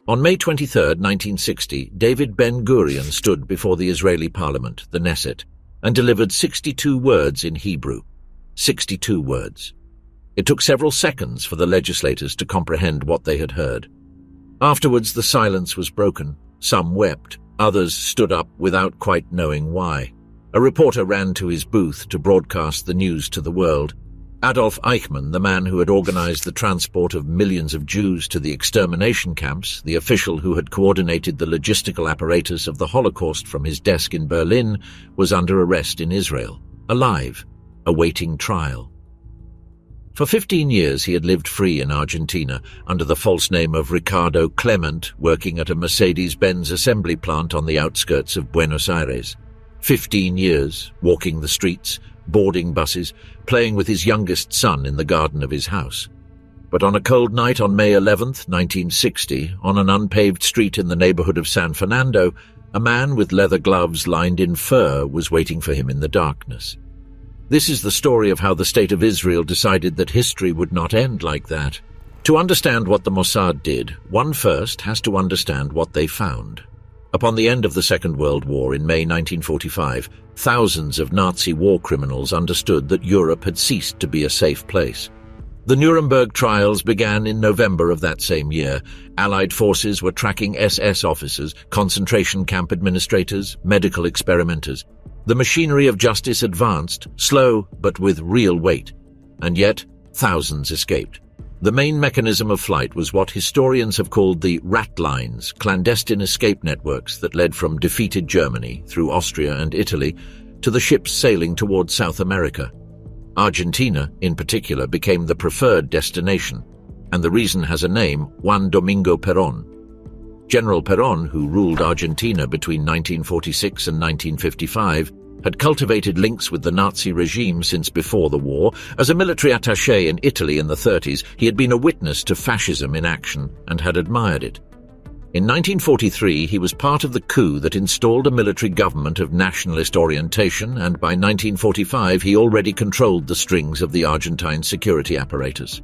On May 23, 1960, David Ben-Gurion stood before the Israeli parliament, the Knesset, and delivered 62 words in Hebrew. 62 words. It took several seconds for the legislators to comprehend what they had heard. Afterwards, the silence was broken. Some wept. Others stood up without quite knowing why. A reporter ran to his booth to broadcast the news to the world. Adolf Eichmann, the man who had organized the transport of millions of Jews to the extermination camps, the official who had coordinated the logistical apparatus of the Holocaust from his desk in Berlin, was under arrest in Israel, alive, awaiting trial. For 15 years he had lived free in Argentina under the false name of Ricardo Clement, working at a Mercedes-Benz assembly plant on the outskirts of Buenos Aires. 15 years, walking the streets, boarding buses, playing with his youngest son in the garden of his house. But on a cold night on May 11, 1960, on an unpaved street in the neighborhood of San Fernando, a man with leather gloves lined in fur was waiting for him in the darkness. This is the story of how the State of Israel decided that history would not end like that. To understand what the Mossad did, one first has to understand what they found. Upon the end of the Second World War in May 1945, thousands of Nazi war criminals understood that Europe had ceased to be a safe place. The Nuremberg trials began in November of that same year. Allied forces were tracking SS officers, concentration camp administrators, medical experimenters. The machinery of justice advanced, slow but with real weight. And yet, thousands escaped. The main mechanism of flight was what historians have called the ratlines, clandestine escape networks that led from defeated Germany, through Austria and Italy, to the ships sailing towards South America. Argentina, in particular, became the preferred destination, and the reason has a name: Juan Domingo Perón. General Perón, who ruled Argentina between 1946 and 1955, had cultivated links with the Nazi regime since before the war. As a military attaché in Italy in the 30s, he had been a witness to fascism in action and had admired it. In 1943, he was part of the coup that installed a military government of nationalist orientation, and by 1945 he already controlled the strings of the Argentine security apparatus.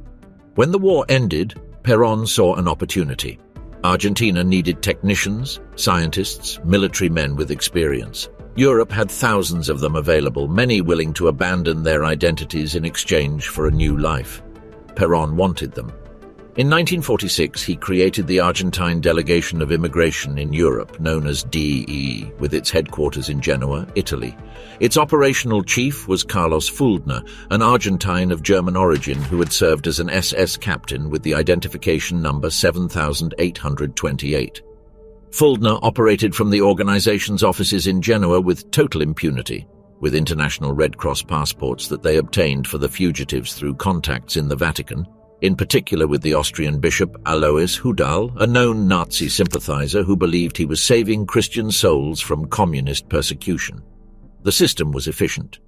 When the war ended, Perón saw an opportunity. Argentina needed technicians, scientists, military men with experience. Europe had thousands of them available, many willing to abandon their identities in exchange for a new life. Perón wanted them. In 1946, he created the Argentine Delegation of Immigration in Europe, known as DE, with its headquarters in Genoa, Italy. Its operational chief was Carlos Fuldner, an Argentine of German origin who had served as an SS captain with the identification number 7828. Fuldner operated from the organization's offices in Genoa with total impunity, with international Red Cross passports that they obtained for the fugitives through contacts in the Vatican, in particular with the Austrian bishop Alois Hudal, a known Nazi sympathizer who believed he was saving Christian souls from communist persecution. The system was efficient.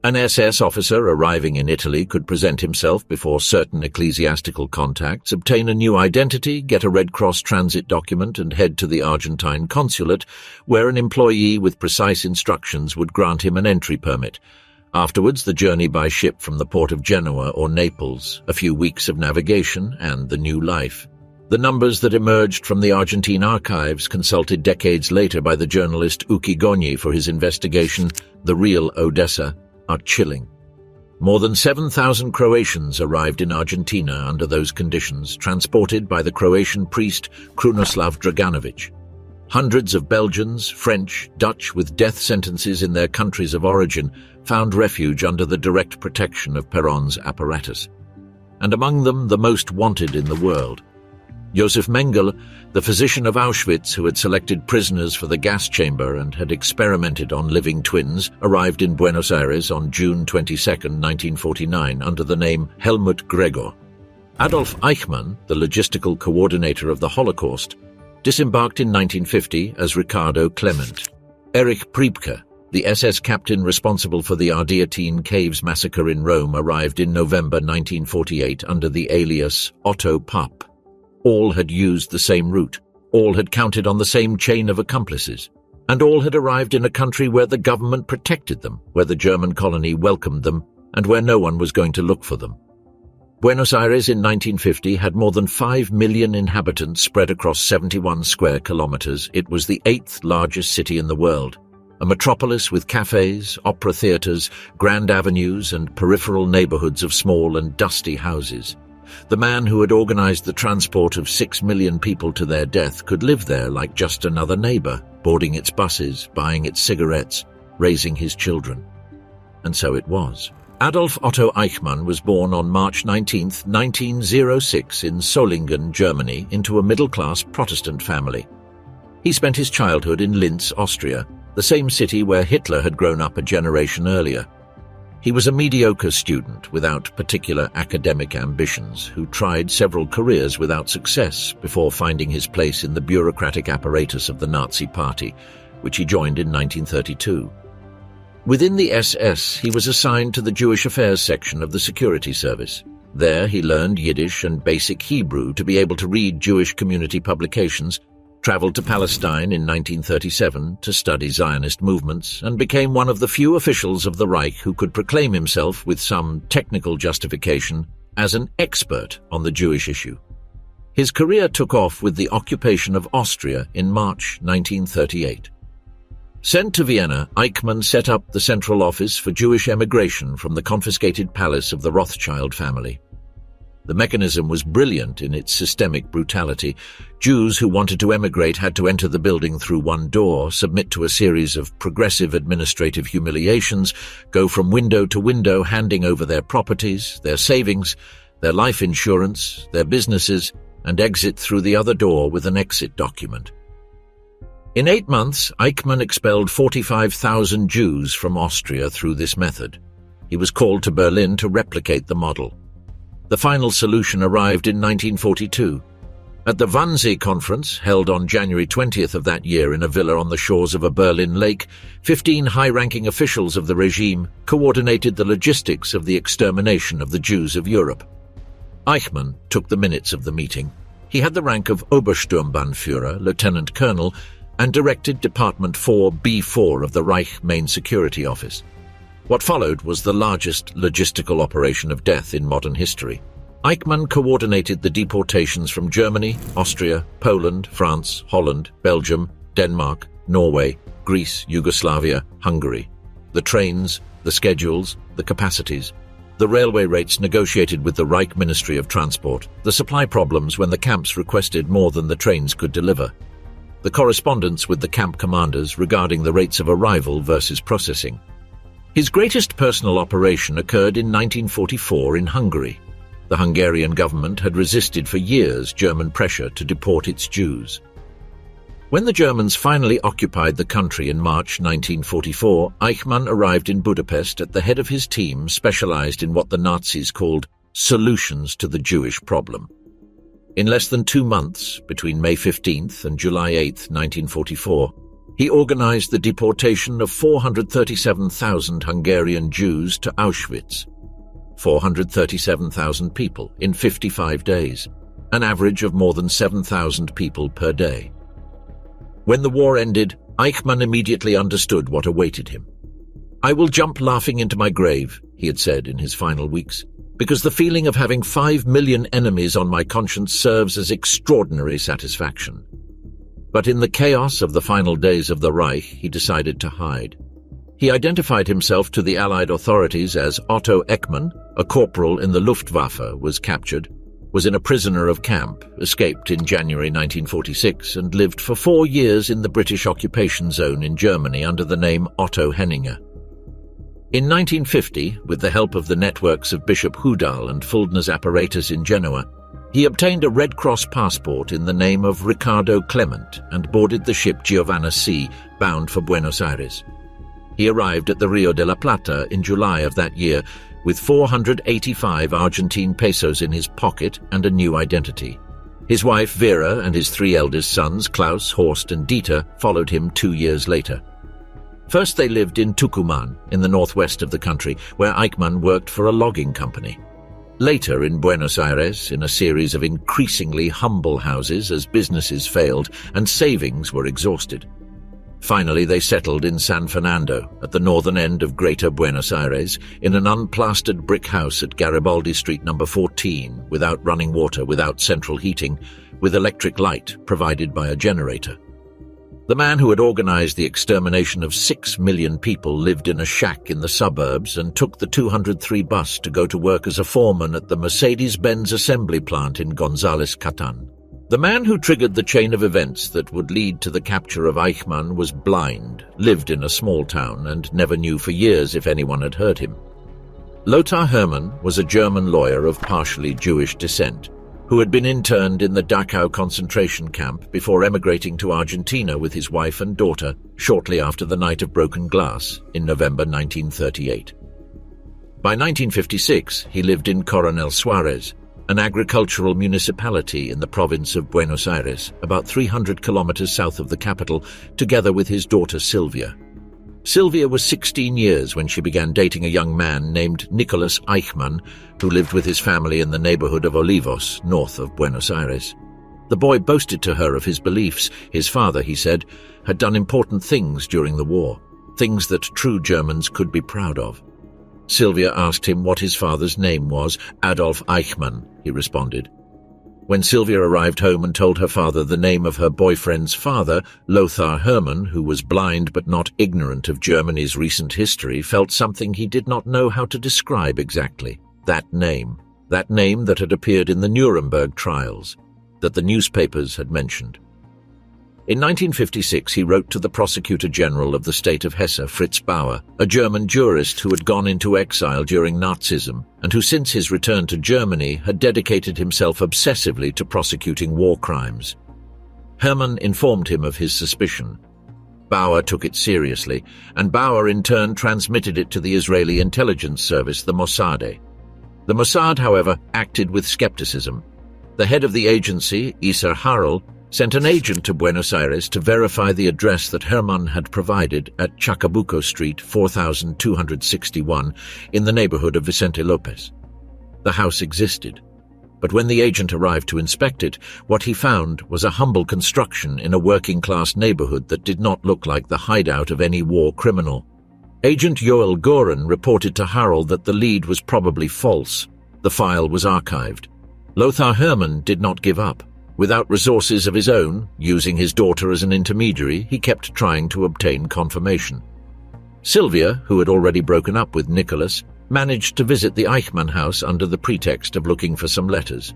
An SS officer arriving in Italy could present himself before certain ecclesiastical contacts, obtain a new identity, get a Red Cross transit document, and head to the Argentine consulate, where an employee with precise instructions would grant him an entry permit. Afterwards, the journey by ship from the port of Genoa or Naples, a few weeks of navigation, and the new life. The numbers that emerged from the Argentine archives, consulted decades later by the journalist Uki Gonyi for his investigation, The Real Odessa, are chilling. More than 7,000 Croatians arrived in Argentina under those conditions, transported by the Croatian priest Krunoslav Draganovic. Hundreds of Belgians, French, Dutch with death sentences in their countries of origin found refuge under the direct protection of Perón's apparatus. And among them, the most wanted in the world. Josef Mengele, the physician of Auschwitz who had selected prisoners for the gas chamber and had experimented on living twins, arrived in Buenos Aires on June 22, 1949, under the name Helmut Gregor. Adolf Eichmann, the logistical coordinator of the Holocaust, disembarked in 1950 as Ricardo Clement. Erich Priebke, the SS captain responsible for the Ardeatine Caves massacre in Rome, arrived in November 1948 under the alias Otto Papp. All had used the same route, all had counted on the same chain of accomplices, and all had arrived in a country where the government protected them, where the German colony welcomed them, and where no one was going to look for them. Buenos Aires in 1950 had more than 5 million inhabitants spread across 71 square kilometers. It was the 8th largest city in the world, a metropolis with cafes, opera theaters, grand avenues, and peripheral neighborhoods of small and dusty houses. The man who had organized the transport of 6 million people to their death could live there like just another neighbor, boarding its buses, buying its cigarettes, raising his children. And so it was. Adolf Otto Eichmann was born on March 19, 1906 in Solingen, Germany, into a middle-class Protestant family. He spent his childhood in Linz, Austria, the same city where Hitler had grown up a generation earlier. He was a mediocre student without particular academic ambitions who tried several careers without success before finding his place in the bureaucratic apparatus of the Nazi Party, which he joined in 1932. Within the SS, he was assigned to the Jewish Affairs section of the Security Service. There he learned Yiddish and basic Hebrew to be able to read Jewish community publications, traveled to Palestine in 1937 to study Zionist movements, and became one of the few officials of the Reich who could proclaim himself with some technical justification as an expert on the Jewish issue. His career took off with the occupation of Austria in March 1938. Sent to Vienna, Eichmann set up the Central Office for Jewish Emigration from the confiscated palace of the Rothschild family. The mechanism was brilliant in its systemic brutality. Jews who wanted to emigrate had to enter the building through one door, submit to a series of progressive administrative humiliations, go from window to window handing over their properties, their savings, their life insurance, their businesses, and exit through the other door with an exit document. In 8 months, Eichmann expelled 45,000 Jews from Austria through this method. He was called to Berlin to replicate the model. The final solution arrived in 1942. At the Wannsee Conference, held on January 20th of that year in a villa on the shores of a Berlin lake, 15 high-ranking officials of the regime coordinated the logistics of the extermination of the Jews of Europe. Eichmann took the minutes of the meeting. He had the rank of Obersturmbannführer, Lieutenant Colonel, and directed Department 4B4 of the Reich Main Security Office. What followed was the largest logistical operation of death in modern history. Eichmann coordinated the deportations from Germany, Austria, Poland, France, Holland, Belgium, Denmark, Norway, Greece, Yugoslavia, Hungary. The trains, the schedules, the capacities, the railway rates negotiated with the Reich Ministry of Transport, the supply problems when the camps requested more than the trains could deliver, the correspondence with the camp commanders regarding the rates of arrival versus processing. His greatest personal operation occurred in 1944 in Hungary. The Hungarian government had resisted for years German pressure to deport its Jews. When the Germans finally occupied the country in March 1944, Eichmann arrived in Budapest at the head of his team specialized in what the Nazis called solutions to the Jewish problem. In less than 2 months, between May 15th and July 8th, 1944, he organized the deportation of 437,000 Hungarian Jews to Auschwitz. 437,000 people in 55 days, an average of more than 7,000 people per day. When the war ended, Eichmann immediately understood what awaited him. "I will jump laughing into my grave," he had said in his final weeks, "because the feeling of having 5 million enemies on my conscience serves as extraordinary satisfaction." But in the chaos of the final days of the Reich, he decided to hide. He identified himself to the Allied authorities as Otto Eichmann, a corporal in the Luftwaffe, was captured, was in a prisoner of camp, escaped in January 1946, and lived for 4 years in the British occupation zone in Germany under the name Otto Henninger. In 1950, with the help of the networks of Bishop Hudal and Fuldner's apparatus in Genoa, he obtained a Red Cross passport in the name of Ricardo Clement and boarded the ship Giovanna C, bound for Buenos Aires. He arrived at the Rio de la Plata in July of that year with 485 Argentine pesos in his pocket and a new identity. His wife Vera and his 3 eldest sons, Klaus, Horst and Dieter, followed him 2 years later. First they lived in Tucumán, in the northwest of the country, where Eichmann worked for a logging company. Later in Buenos Aires, in a series of increasingly humble houses as businesses failed and savings were exhausted. Finally, they settled in San Fernando, at the northern end of Greater Buenos Aires, in an unplastered brick house at Garibaldi Street number 14, without running water, without central heating, with electric light provided by a generator. The man who had organized the extermination of 6 million people lived in a shack in the suburbs and took the 203 bus to go to work as a foreman at the Mercedes-Benz assembly plant in Gonzales Catan. The man who triggered the chain of events that would lead to the capture of Eichmann was blind, lived in a small town, and never knew for years if anyone had heard him. Lothar Hermann was a German lawyer of partially Jewish descent, who had been interned in the Dachau concentration camp before emigrating to Argentina with his wife and daughter shortly after the Night of Broken Glass in November 1938. By 1956, he lived in Coronel Suarez, an agricultural municipality in the province of Buenos Aires, about 300 kilometers south of the capital, together with his daughter Sylvia. Sylvia was 16 years when she began dating a young man named Nicholas Eichmann, who lived with his family in the neighborhood of Olivos, north of Buenos Aires. The boy boasted to her of his beliefs. His father, he said, had done important things during the war, things that true Germans could be proud of. Sylvia asked him what his father's name was. Adolf Eichmann, he responded. When Sylvia arrived home and told her father the name of her boyfriend's father, Lothar Hermann, who was blind but not ignorant of Germany's recent history, felt something he did not know how to describe exactly. That name that had appeared in the Nuremberg trials, that the newspapers had mentioned. In 1956, he wrote to the Prosecutor General of the state of Hesse, Fritz Bauer, a German jurist who had gone into exile during Nazism and who since his return to Germany had dedicated himself obsessively to prosecuting war crimes. Hermann informed him of his suspicion. Bauer took it seriously, and Bauer in turn transmitted it to the Israeli intelligence service, the Mossad. The Mossad, however, acted with skepticism. The head of the agency, Isser Harel, sent an agent to Buenos Aires to verify the address that Hermann had provided at Chacabuco Street 4261 in the neighborhood of Vicente Lopez. The house existed, but when the agent arrived to inspect it, what he found was a humble construction in a working-class neighborhood that did not look like the hideout of any war criminal. Agent Joel Goren reported to Harel that the lead was probably false. The file was archived. Lothar Hermann did not give up. Without resources of his own, using his daughter as an intermediary, he kept trying to obtain confirmation. Sylvia, who had already broken up with Nicholas, managed to visit the Eichmann house under the pretext of looking for some letters.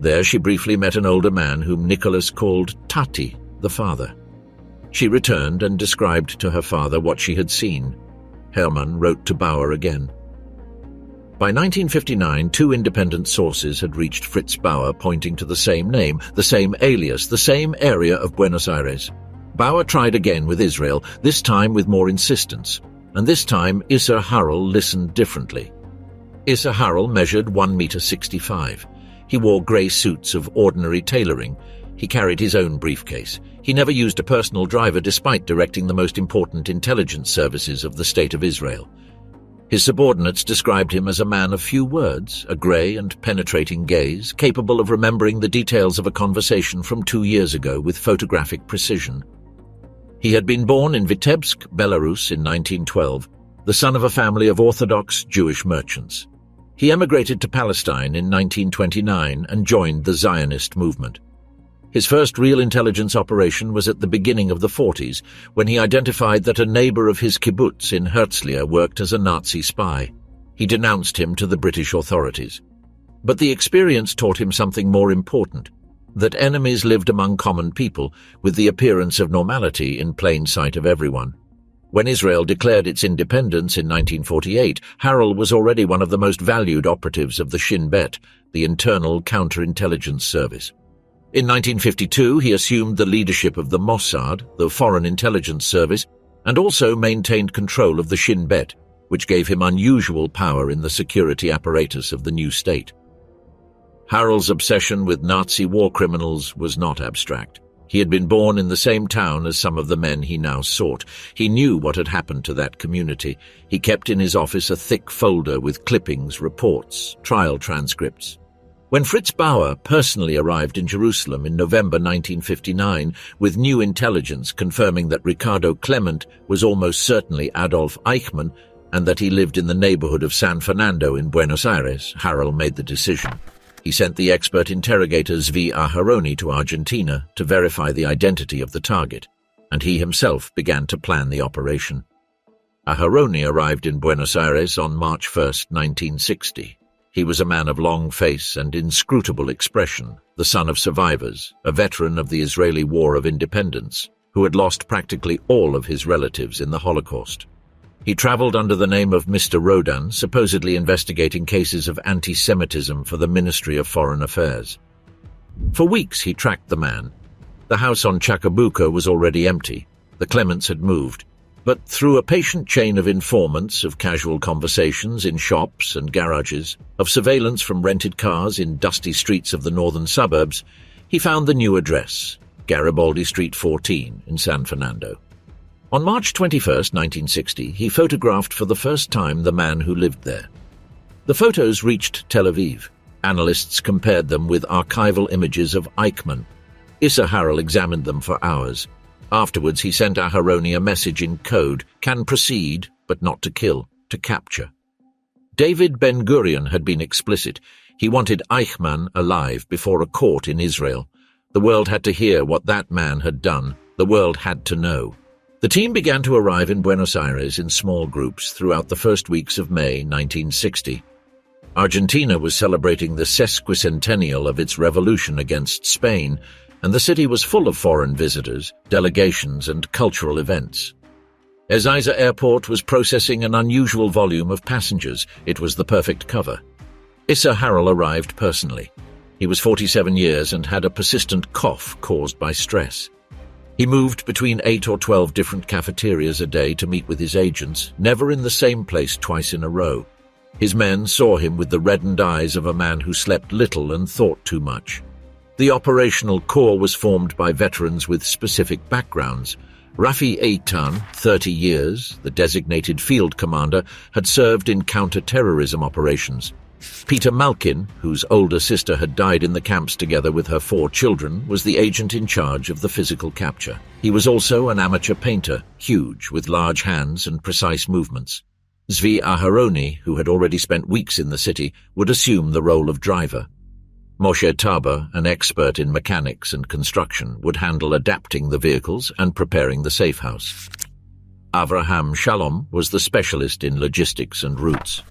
There she briefly met an older man whom Nicholas called Tati, the father. She returned and described to her father what she had seen. Hermann wrote to Bauer again. By 1959, 2 independent sources had reached Fritz Bauer pointing to the same name, the same alias, the same area of Buenos Aires. Bauer tried again with Israel, this time with more insistence, and this time Isser Harel listened differently. Isser Harel measured 1.65 meters. He wore grey suits of ordinary tailoring. He carried his own briefcase. He never used a personal driver despite directing the most important intelligence services of the State of Israel. His subordinates described him as a man of few words, a grey and penetrating gaze, capable of remembering the details of a conversation from 2 years ago with photographic precision. He had been born in Vitebsk, Belarus in 1912, the son of a family of Orthodox Jewish merchants. He emigrated to Palestine in 1929 and joined the Zionist movement. His first real intelligence operation was at the beginning of the 40s, when he identified that a neighbor of his kibbutz in Herzliya worked as a Nazi spy. He denounced him to the British authorities. But the experience taught him something more important, that enemies lived among common people, with the appearance of normality in plain sight of everyone. When Israel declared its independence in 1948, Harel was already one of the most valued operatives of the Shin Bet, the internal counterintelligence service. In 1952, he assumed the leadership of the Mossad, the Foreign Intelligence Service, and also maintained control of the Shin Bet, which gave him unusual power in the security apparatus of the new state. Harel's obsession with Nazi war criminals was not abstract. He had been born in the same town as some of the men he now sought. He knew what had happened to that community. He kept in his office a thick folder with clippings, reports, trial transcripts. When Fritz Bauer personally arrived in Jerusalem in November 1959 with new intelligence confirming that Ricardo Clement was almost certainly Adolf Eichmann and that he lived in the neighborhood of San Fernando in Buenos Aires, Harrell made the decision. He sent the expert interrogator Zvi Aharoni to Argentina to verify the identity of the target, and he himself began to plan the operation. Aharoni arrived in Buenos Aires on March 1, 1960. He was a man of long face and inscrutable expression, the son of survivors, a veteran of the Israeli War of Independence, who had lost practically all of his relatives in the Holocaust. He traveled under the name of Mr. Rodan, supposedly investigating cases of anti-Semitism for the Ministry of Foreign Affairs. For weeks he tracked the man. The house on Chacabuco was already empty. The Clements had moved. But through a patient chain of informants, of casual conversations in shops and garages, of surveillance from rented cars in dusty streets of the northern suburbs, he found the new address, Garibaldi Street 14 in San Fernando. On March 21, 1960, he photographed for the first time the man who lived there. The photos reached Tel Aviv. Analysts compared them with archival images of Eichmann. Issa Harrell examined them for hours. Afterwards, he sent Aharoni a message in code, "Can proceed, but not to kill, to capture." David Ben-Gurion had been explicit. He wanted Eichmann alive before a court in Israel. The world had to hear what that man had done. The world had to know. The team began to arrive in Buenos Aires in small groups throughout the first weeks of May 1960. Argentina was celebrating the sesquicentennial of its revolution against Spain, and the city was full of foreign visitors, delegations, and cultural events. Ezeiza Airport was processing an unusual volume of passengers. It was the perfect cover. Issa Harrell arrived personally. He was 47 years and had a persistent cough caused by stress. He moved between 8 or 12 different cafeterias a day to meet with his agents, never in the same place twice in a row. His men saw him with the reddened eyes of a man who slept little and thought too much. The operational core was formed by veterans with specific backgrounds. Rafi Eitan, 30 years, the designated field commander, had served in counter-terrorism operations. Peter Malkin, whose older sister had died in the camps together with her 4 children, was the agent in charge of the physical capture. He was also an amateur painter, huge, with large hands and precise movements. Zvi Aharoni, who had already spent weeks in the city, would assume the role of driver. Moshe Taba, an expert in mechanics and construction, would handle adapting the vehicles and preparing the safe house. Avraham Shalom was the specialist in logistics and routes.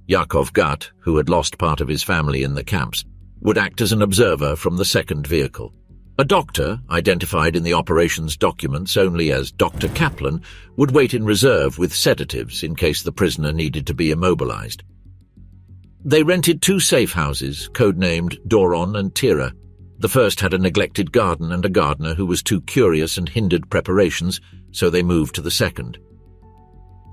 Yaakov Gat, who had lost part of his family in the camps, would act as an observer from the second vehicle. A doctor, identified in the operations documents only as Dr. Kaplan, would wait in reserve with sedatives in case the prisoner needed to be immobilized. They rented 2 safe houses, codenamed Doron and Tira. The first had a neglected garden and a gardener who was too curious and hindered preparations, so they moved to the second.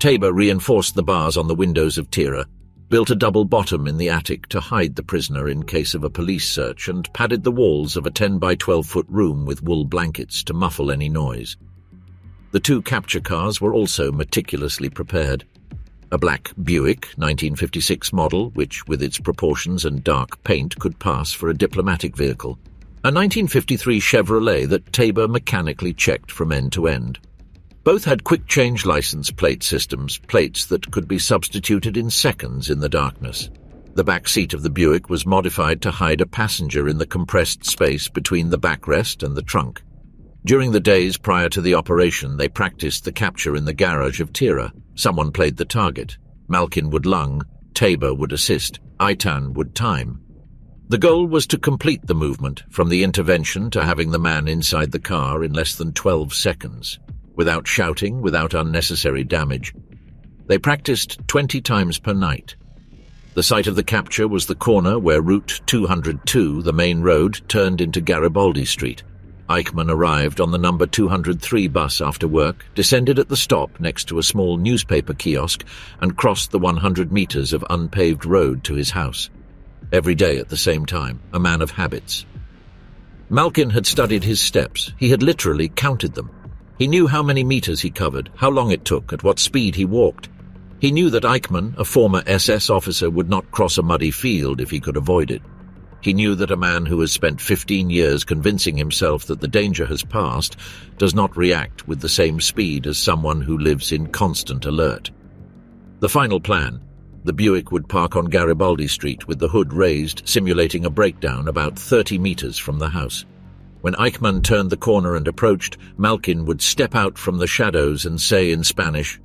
Tabor reinforced the bars on the windows of Tira, built a double bottom in the attic to hide the prisoner in case of a police search, and padded the walls of a 10 by 12-foot room with wool blankets to muffle any noise. The 2 capture cars were also meticulously prepared. A black Buick 1956 model, which with its proportions and dark paint could pass for a diplomatic vehicle. A 1953 Chevrolet that Tabor mechanically checked from end to end. Both had quick-change license plate systems, plates that could be substituted in seconds in the darkness. The back seat of the Buick was modified to hide a passenger in the compressed space between the backrest and the trunk. During the days prior to the operation, they practiced the capture in the garage of Tira. Someone played the target. Malkin would lung, Tabor would assist, Eitan would time. The goal was to complete the movement, from the intervention to having the man inside the car in less than 12 seconds, without shouting, without unnecessary damage. They practiced 20 times per night. The site of the capture was the corner where Route 202, the main road, turned into Garibaldi Street. Eichmann arrived on the number 203 bus after work, descended at the stop next to a small newspaper kiosk, and crossed the 100 meters of unpaved road to his house. Every day at the same time, a man of habits. Malkin had studied his steps. He had literally counted them. He knew how many meters he covered, how long it took, at what speed he walked. He knew that Eichmann, a former SS officer, would not cross a muddy field if he could avoid it. He knew that a man who has spent 15 years convincing himself that the danger has passed does not react with the same speed as someone who lives in constant alert. The final plan: the Buick would park on Garibaldi Street with the hood raised, simulating a breakdown about 30 meters from the house. When Eichmann turned the corner and approached, Malkin would step out from the shadows and say in Spanish,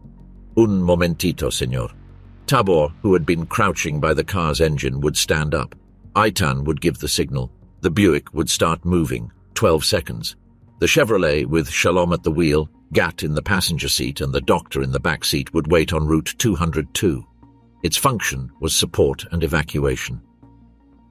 "Un momentito, señor." Tabor, who had been crouching by the car's engine, would stand up. Eitan would give the signal. The Buick would start moving. 12 seconds. The Chevrolet, with Shalom at the wheel, Gat in the passenger seat, and the doctor in the back seat, would wait on Route 202. Its function was support and evacuation.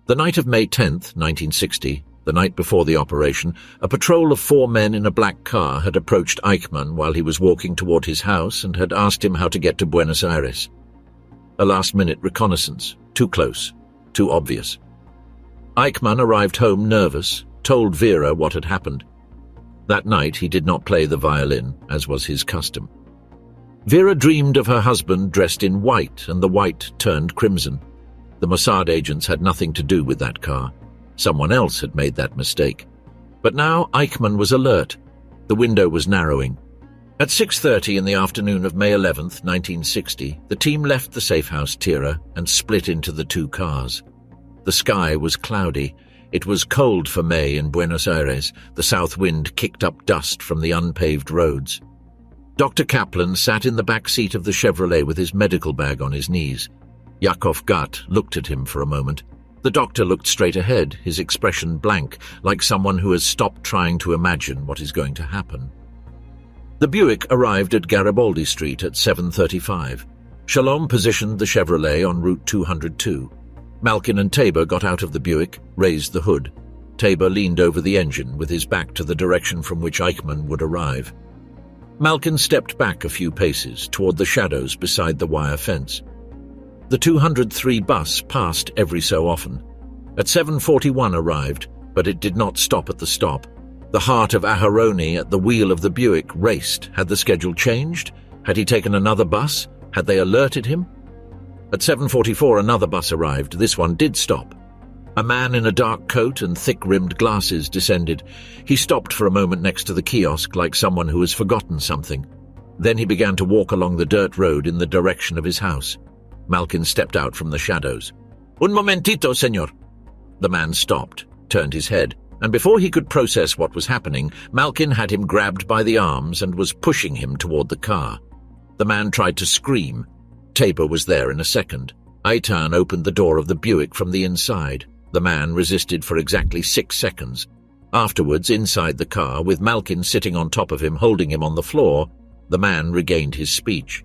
The night of May 10th, 1960, the night before the operation, a patrol of 4 men in a black car had approached Eichmann while he was walking toward his house and had asked him how to get to Buenos Aires. A last-minute reconnaissance. Too close. Too obvious. Eichmann arrived home nervous, told Vera what had happened. That night he did not play the violin, as was his custom. Vera dreamed of her husband dressed in white, and the white turned crimson. The Mossad agents had nothing to do with that car. Someone else had made that mistake. But now Eichmann was alert. The window was narrowing. At 6:30 in the afternoon of May 11th, 1960, the team left the safehouse Tira and split into the 2 cars. The sky was cloudy. It was cold for May in Buenos Aires. The south wind kicked up dust from the unpaved roads. Dr. Kaplan sat in the back seat of the Chevrolet with his medical bag on his knees. Yakov Gat looked at him for a moment. The doctor looked straight ahead, his expression blank, like someone who has stopped trying to imagine what is going to happen. The Buick arrived at Garibaldi Street at 7:35. Shalom positioned the Chevrolet on Route 202. Malkin and Tabor got out of the Buick, raised the hood. Tabor leaned over the engine with his back to the direction from which Eichmann would arrive. Malkin stepped back a few paces toward the shadows beside the wire fence. The 203 bus passed every so often. At 7:41 arrived, but it did not stop at the stop. The heart of Aharoni at the wheel of the Buick raced. Had the schedule changed? Had he taken another bus? Had they alerted him? At 7:44 another bus arrived. This one did stop. A man in a dark coat and thick-rimmed glasses descended. He stopped for a moment next to the kiosk like someone who has forgotten something. Then he began to walk along the dirt road in the direction of his house. Malkin stepped out from the shadows. "Un momentito, señor." The man stopped, turned his head, and before he could process what was happening, Malkin had him grabbed by the arms and was pushing him toward the car. The man tried to scream. Tabor was there in a second. Eitan opened the door of the Buick from the inside. The man resisted for exactly 6 seconds. Afterwards, inside the car, with Malkin sitting on top of him, holding him on the floor, the man regained his speech.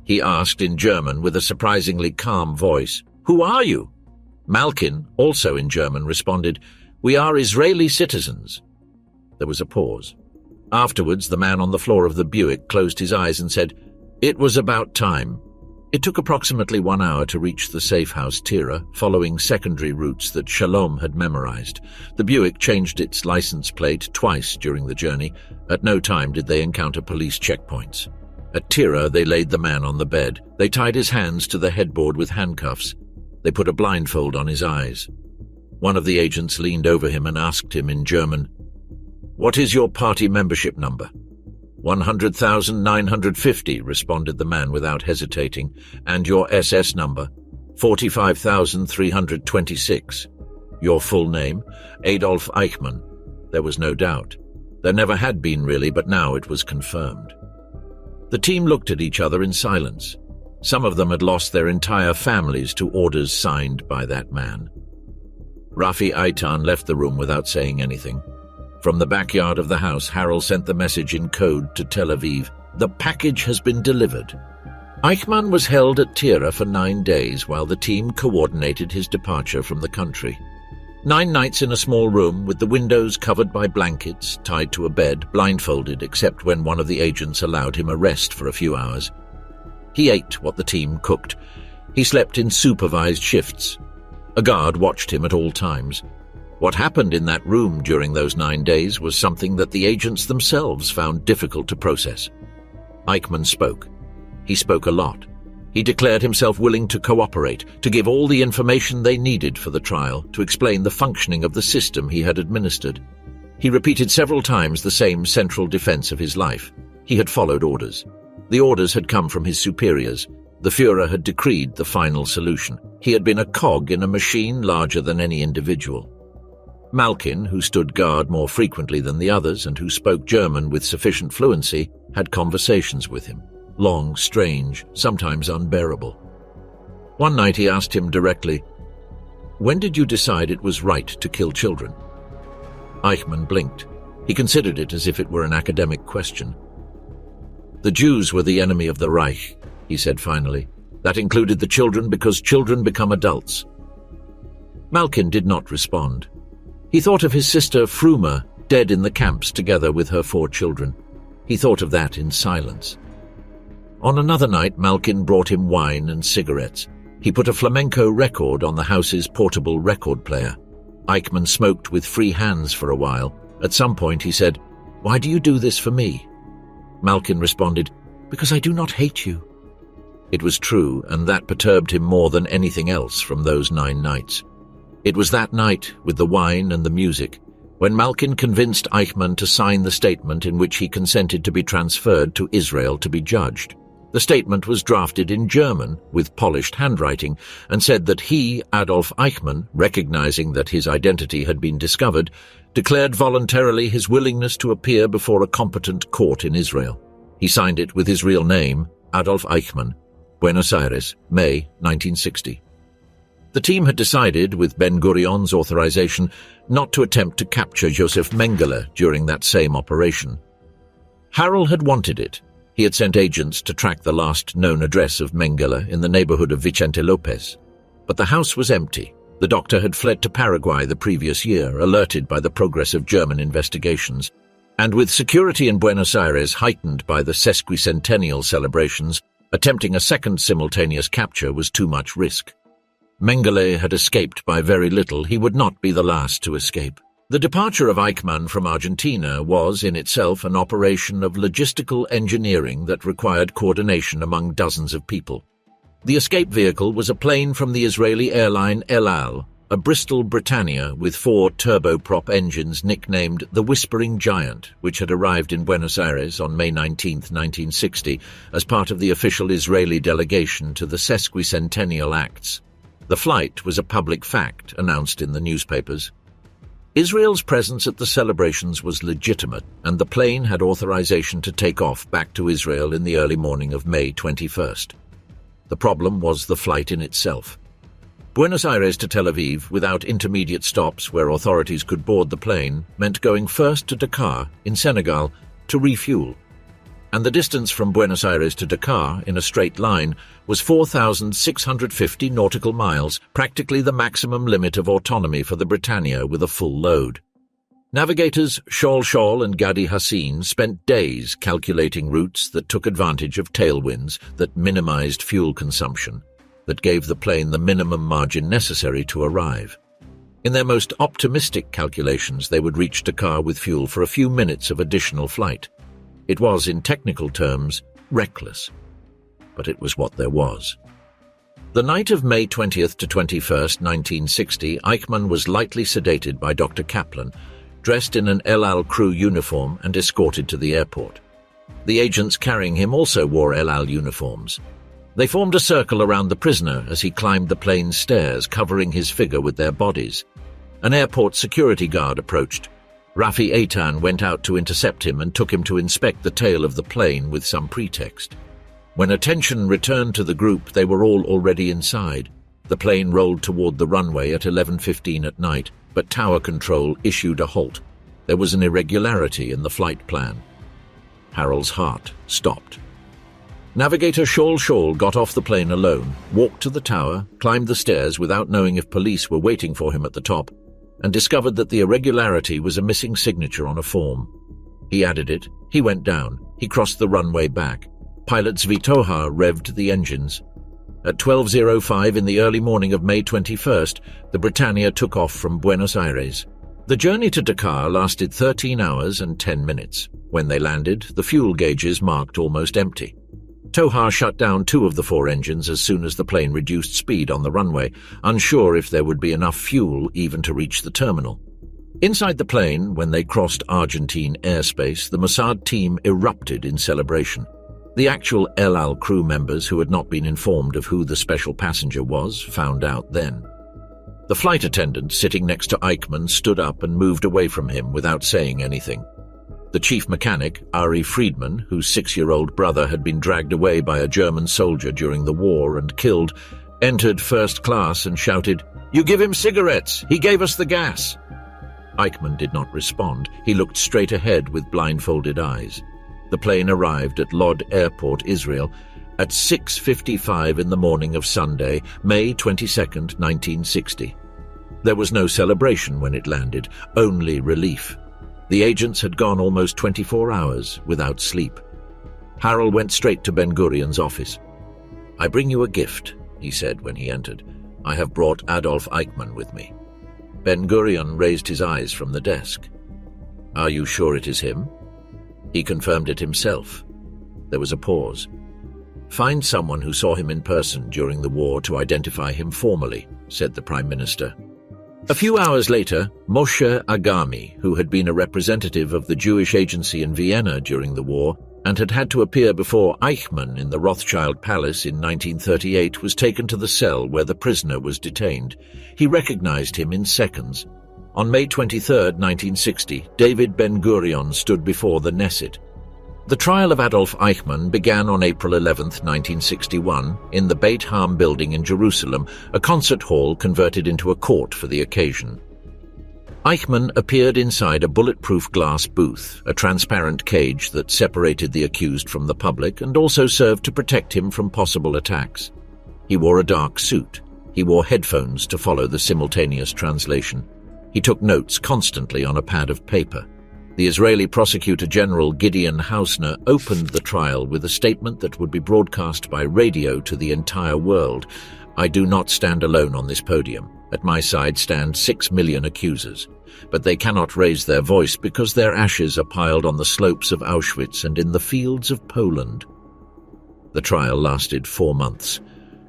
He asked in German with a surprisingly calm voice, "Who are you?" Malkin, also in German, responded, "We are Israeli citizens." There was a pause. Afterwards, the man on the floor of the Buick closed his eyes and said, "It was about time." It took approximately 1 hour to reach the safe house Tira, following secondary routes that Shalom had memorized. The Buick changed its license plate twice during the journey. At no time did they encounter police checkpoints. At Tira, they laid the man on the bed. They tied his hands to the headboard with handcuffs. They put a blindfold on his eyes. One of the agents leaned over him and asked him in German, "What is your party membership number?" 100,950, responded the man without hesitating. "And your SS number?" 45,326. "Your full name?" "Adolf Eichmann." There was no doubt. There never had been really, but now it was confirmed. The team looked at each other in silence. Some of them had lost their entire families to orders signed by that man. Rafi Eitan left the room without saying anything. From the backyard of the house, Harold sent the message in code to Tel Aviv. "The package has been delivered." Eichmann was held at Tira for 9 days while the team coordinated his departure from the country. 9 nights in a small room with the windows covered by blankets, tied to a bed, blindfolded except when one of the agents allowed him a rest for a few hours. He ate what the team cooked. He slept in supervised shifts. A guard watched him at all times. What happened in that room during those 9 days was something that the agents themselves found difficult to process. Eichmann spoke. He spoke a lot. He declared himself willing to cooperate, to give all the information they needed for the trial, to explain the functioning of the system he had administered. He repeated several times the same central defense of his life. He had followed orders. The orders had come from his superiors. The Führer had decreed the final solution. He had been a cog in a machine larger than any individual. Malkin, who stood guard more frequently than the others and who spoke German with sufficient fluency, had conversations with him. Long, strange, sometimes unbearable. One night he asked him directly, "When did you decide it was right to kill children?" Eichmann blinked. He considered it as if it were an academic question. "The Jews were the enemy of the Reich," he said finally. "That included the children because children become adults." Malkin did not respond. He thought of his sister Fruma, dead in the camps together with her 4 children. He thought of that in silence. On another night, Malkin brought him wine and cigarettes. He put a flamenco record on the house's portable record player. Eichmann smoked with free hands for a while. At some point he said, "Why do you do this for me?" Malkin responded, "Because I do not hate you." It was true, and that perturbed him more than anything else from those 9 nights. It was that night, with the wine and the music, when Malkin convinced Eichmann to sign the statement in which he consented to be transferred to Israel to be judged. The statement was drafted in German, with polished handwriting, and said that he, Adolf Eichmann, recognizing that his identity had been discovered, declared voluntarily his willingness to appear before a competent court in Israel. He signed it with his real name, Adolf Eichmann, Buenos Aires, May 1960. The team had decided, with Ben-Gurion's authorization, not to attempt to capture Josef Mengele during that same operation. Harel had wanted it. He had sent agents to track the last known address of Mengele in the neighborhood of Vicente Lopez. But the house was empty. The doctor had fled to Paraguay the previous year, alerted by the progress of German investigations. And with security in Buenos Aires heightened by the sesquicentennial celebrations, attempting a second simultaneous capture was too much risk. Mengele had escaped by very little. He would not be the last to escape. The departure of Eichmann from Argentina was, in itself, an operation of logistical engineering that required coordination among dozens of people. The escape vehicle was a plane from the Israeli airline El Al, a Bristol Britannia with 4 turboprop engines nicknamed the Whispering Giant, which had arrived in Buenos Aires on May 19, 1960, as part of the official Israeli delegation to the sesquicentennial acts. The flight was a public fact, announced in the newspapers. Israel's presence at the celebrations was legitimate, and the plane had authorization to take off back to Israel in the early morning of May 21st. The problem was the flight in itself. Buenos Aires to Tel Aviv, without intermediate stops where authorities could board the plane, meant going first to Dakar, in Senegal, to refuel. And the distance from Buenos Aires to Dakar, in a straight line, was 4,650 nautical miles, practically the maximum limit of autonomy for the Britannia with a full load. Navigators Shaul and Gadi Hassin spent days calculating routes that took advantage of tailwinds, that minimized fuel consumption, that gave the plane the minimum margin necessary to arrive. In their most optimistic calculations, they would reach Dakar with fuel for a few minutes of additional flight. It was, in technical terms, reckless, but it was what there was. The night of May 20th to 21st, 1960, Eichmann was lightly sedated by Dr. Kaplan, dressed in an El Al crew uniform and escorted to the airport. The agents carrying him also wore El Al uniforms. They formed a circle around the prisoner as he climbed the plane's stairs, covering his figure with their bodies. An airport security guard approached. Rafi Eitan went out to intercept him and took him to inspect the tail of the plane with some pretext. When attention returned to the group, they were all already inside. The plane rolled toward the runway at 11:15 at night, but tower control issued a halt. There was an irregularity in the flight plan. Harel's heart stopped. Navigator Shaul got off the plane alone, walked to the tower, climbed the stairs without knowing if police were waiting for him at the top, and discovered that the irregularity was a missing signature on a form. He added it, he went down, he crossed the runway back. Pilot Zvi Tohar revved the engines. At 12:05 in the early morning of May 21st, the Britannia took off from Buenos Aires. The journey to Dakar lasted 13 hours and 10 minutes. When they landed, the fuel gauges marked almost empty. Toha shut down 2 of the 4 engines as soon as the plane reduced speed on the runway, unsure if there would be enough fuel even to reach the terminal. Inside the plane, when they crossed Argentine airspace, the Mossad team erupted in celebration. The actual El Al crew members who had not been informed of who the special passenger was found out then. The flight attendant sitting next to Eichmann stood up and moved away from him without saying anything. The chief mechanic, Ari Friedman, whose 6-year-old brother had been dragged away by a German soldier during the war and killed, entered first class and shouted, "You give him cigarettes! He gave us the gas!" Eichmann did not respond. He looked straight ahead with blindfolded eyes. The plane arrived at Lod Airport, Israel, at 6:55 in the morning of Sunday, May 22, 1960. There was no celebration when it landed, only relief. The agents had gone almost 24 hours without sleep. Harel went straight to Ben-Gurion's office. "I bring you a gift," he said when he entered. "I have brought Adolf Eichmann with me." Ben-Gurion raised his eyes from the desk. "Are you sure it is him?" He confirmed it himself. There was a pause. "Find someone who saw him in person during the war to identify him formally," said the Prime Minister. A few hours later, Moshe Agami, who had been a representative of the Jewish agency in Vienna during the war and had had to appear before Eichmann in the Rothschild Palace in 1938, was taken to the cell where the prisoner was detained. He recognized him in seconds. On May 23, 1960, David Ben-Gurion stood before the Knesset. The trial of Adolf Eichmann began on April 11, 1961, in the Beit Ham building in Jerusalem, a concert hall converted into a court for the occasion. Eichmann appeared inside a bulletproof glass booth, a transparent cage that separated the accused from the public and also served to protect him from possible attacks. He wore a dark suit. He wore headphones to follow the simultaneous translation. He took notes constantly on a pad of paper. The Israeli Prosecutor General Gideon Hausner opened the trial with a statement that would be broadcast by radio to the entire world. "I do not stand alone on this podium. At my side stand 6 million accusers. But they cannot raise their voice because their ashes are piled on the slopes of Auschwitz and in the fields of Poland." The trial lasted 4 months.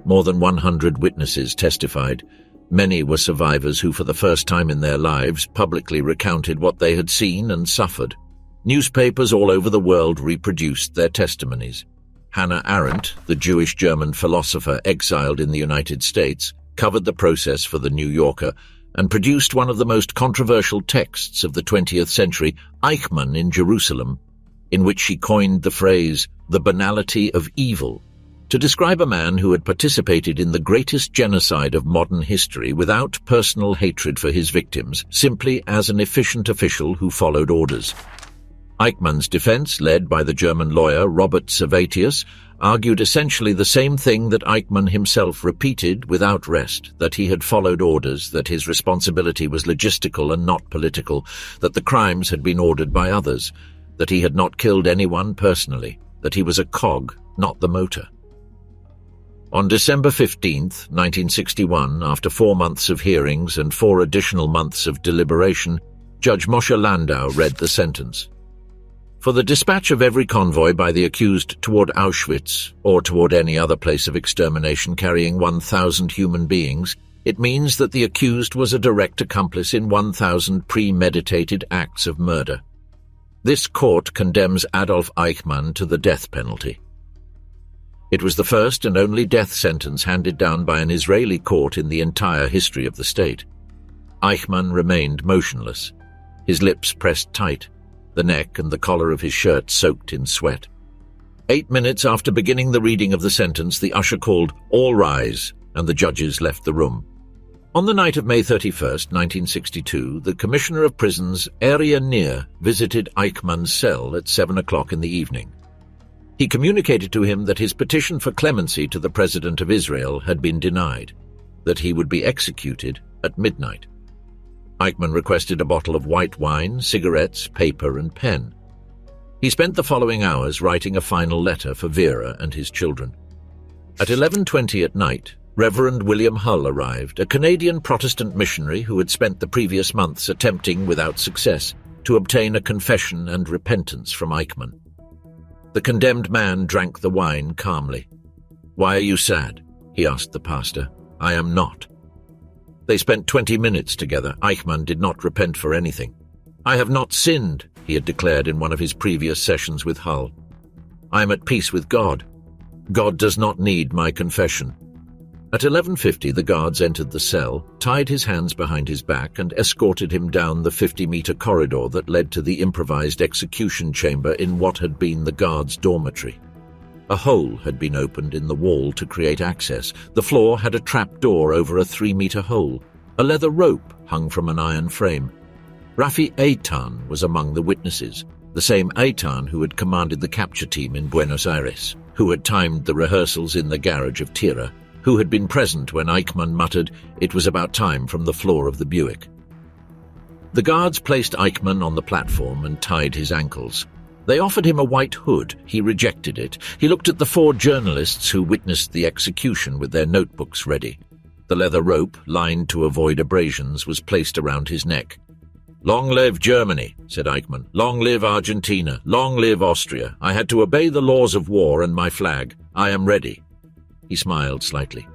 More than 100 witnesses testified. Many were survivors who, for the first time in their lives, publicly recounted what they had seen and suffered. Newspapers all over the world reproduced their testimonies. Hannah Arendt, the Jewish-German philosopher exiled in the United States, covered the process for The New Yorker and produced one of the most controversial texts of the 20th century, Eichmann in Jerusalem, in which she coined the phrase, "the banality of evil," to describe a man who had participated in the greatest genocide of modern history without personal hatred for his victims, simply as an efficient official who followed orders. Eichmann's defense, led by the German lawyer Robert Servatius, argued essentially the same thing that Eichmann himself repeated without rest, that he had followed orders, that his responsibility was logistical and not political, that the crimes had been ordered by others, that he had not killed anyone personally, that he was a cog, not the motor. On December 15, 1961, after 4 months of hearings and 4 additional months of deliberation, Judge Moshe Landau read the sentence. For the dispatch of every convoy by the accused toward Auschwitz, or toward any other place of extermination carrying 1,000 human beings, it means that the accused was a direct accomplice in 1,000 premeditated acts of murder. This court condemns Adolf Eichmann to the death penalty. It was the first and only death sentence handed down by an Israeli court in the entire history of the state. Eichmann remained motionless, his lips pressed tight, the neck and the collar of his shirt soaked in sweat. 8 minutes after beginning the reading of the sentence, the usher called, "All rise," and the judges left the room. On the night of May 31, 1962, the Commissioner of Prisons, Aryeh Nir, visited Eichmann's cell at 7 o'clock in the evening. He communicated to him that his petition for clemency to the President of Israel had been denied, that he would be executed at midnight. Eichmann requested a bottle of white wine, cigarettes, paper, and pen. He spent the following hours writing a final letter for Vera and his children. At 11:20 at night, Reverend William Hull arrived, a Canadian Protestant missionary who had spent the previous months attempting, without success, to obtain a confession and repentance from Eichmann. The condemned man drank the wine calmly. "Why are you sad?" he asked the pastor. "I am not." They spent 20 minutes together. Eichmann did not repent for anything. "I have not sinned," he had declared in one of his previous sessions with Hull. "I am at peace with God. God does not need my confession." At 11:50, the guards entered the cell, tied his hands behind his back, and escorted him down the 50-meter corridor that led to the improvised execution chamber in what had been the guards' dormitory. A hole had been opened in the wall to create access. The floor had a trap door over a 3-meter hole. A leather rope hung from an iron frame. Rafi Eitan was among the witnesses, the same Eitan who had commanded the capture team in Buenos Aires, who had timed the rehearsals in the garage of Tira, who had been present when Eichmann muttered, "It was about time," from the floor of the Buick. The guards placed Eichmann on the platform and tied his ankles. They offered him a white hood. He rejected it. He looked at the 4 journalists who witnessed the execution with their notebooks ready. The leather rope, lined to avoid abrasions, was placed around his neck. "Long live Germany," said Eichmann. "Long live Argentina. Long live Austria. I had to obey the laws of war and my flag. I am ready." He smiled slightly.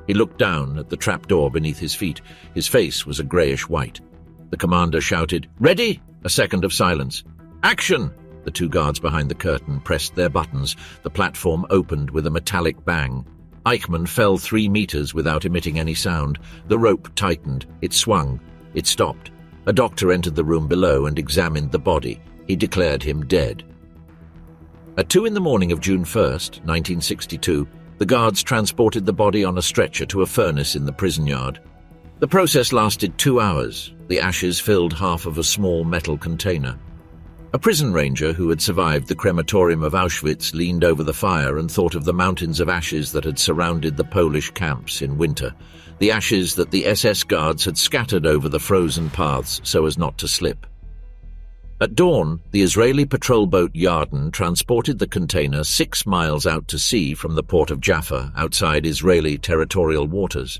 He looked down at the trapdoor beneath his feet. His face was a greyish-white. The commander shouted, "Ready!" A second of silence. "Action!" The 2 guards behind the curtain pressed their buttons. The platform opened with a metallic bang. Eichmann fell 3 meters without emitting any sound. The rope tightened. It swung. It stopped. A doctor entered the room below and examined the body. He declared him dead. At 2 in the morning of June 1st, 1962, the guards transported the body on a stretcher to a furnace in the prison yard. The process lasted 2 hours. The ashes filled half of a small metal container. A prison ranger who had survived the crematorium of Auschwitz leaned over the fire and thought of the mountains of ashes that had surrounded the Polish camps in winter, the ashes that the SS guards had scattered over the frozen paths so as not to slip. At dawn, the Israeli patrol boat Yarden transported the container 6 miles out to sea from the port of Jaffa outside Israeli territorial waters.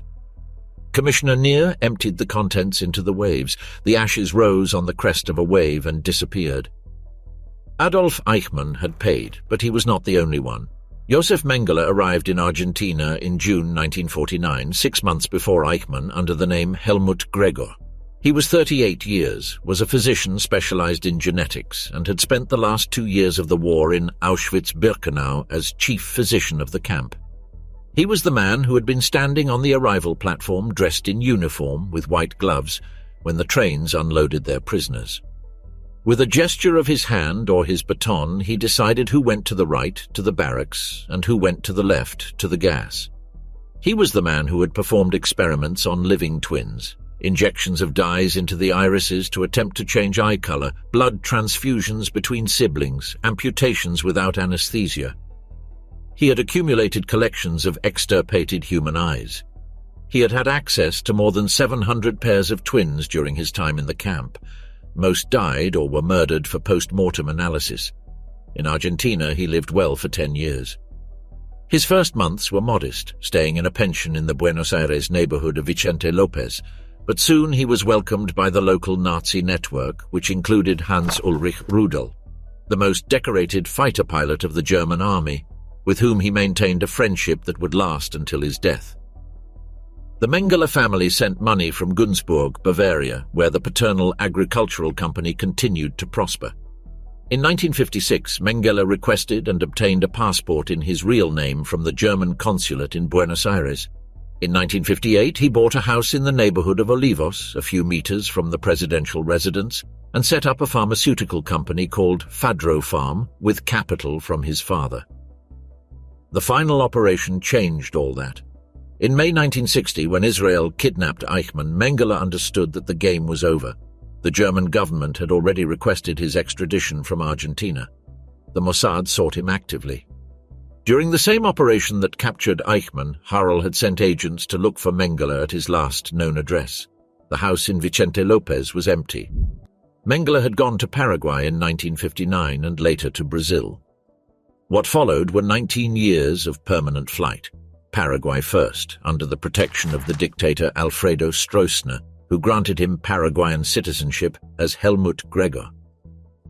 Commissioner Neer emptied the contents into the waves. The ashes rose on the crest of a wave and disappeared. Adolf Eichmann had paid, but he was not the only one. Josef Mengele arrived in Argentina in June 1949, 6 months before Eichmann, under the name Helmut Gregor. He was 38 years, was a physician specialized in genetics, and had spent the last 2 years of the war in Auschwitz-Birkenau as chief physician of the camp. He was the man who had been standing on the arrival platform dressed in uniform with white gloves when the trains unloaded their prisoners. With a gesture of his hand or his baton, he decided who went to the right, to the barracks, and who went to the left, to the gas. He was the man who had performed experiments on living twins, injections of dyes into the irises to attempt to change eye color, blood transfusions between siblings, amputations without anesthesia. He had accumulated collections of extirpated human eyes. He had had access to more than 700 pairs of twins during his time in the camp. Most died or were murdered for post-mortem analysis. In Argentina, he lived well for 10 years. His first months were modest, staying in a pension in the Buenos Aires neighborhood of Vicente Lopez, but soon he was welcomed by the local Nazi network, which included Hans-Ulrich Rudel, the most decorated fighter pilot of the German army, with whom he maintained a friendship that would last until his death. The Mengele family sent money from Günzburg, Bavaria, where the paternal agricultural company continued to prosper. In 1956, Mengele requested and obtained a passport in his real name from the German consulate in Buenos Aires. In 1958, he bought a house in the neighborhood of Olivos, a few meters from the presidential residence, and set up a pharmaceutical company called Fadro Farm with capital from his father. The final operation changed all that. In May 1960, when Israel kidnapped Eichmann, Mengele understood that the game was over. The German government had already requested his extradition from Argentina. The Mossad sought him actively. During the same operation that captured Eichmann, Harel had sent agents to look for Mengele at his last known address. The house in Vicente Lopez was empty. Mengele had gone to Paraguay in 1959 and later to Brazil. What followed were 19 years of permanent flight. Paraguay first, under the protection of the dictator Alfredo Stroessner, who granted him Paraguayan citizenship as Helmut Gregor.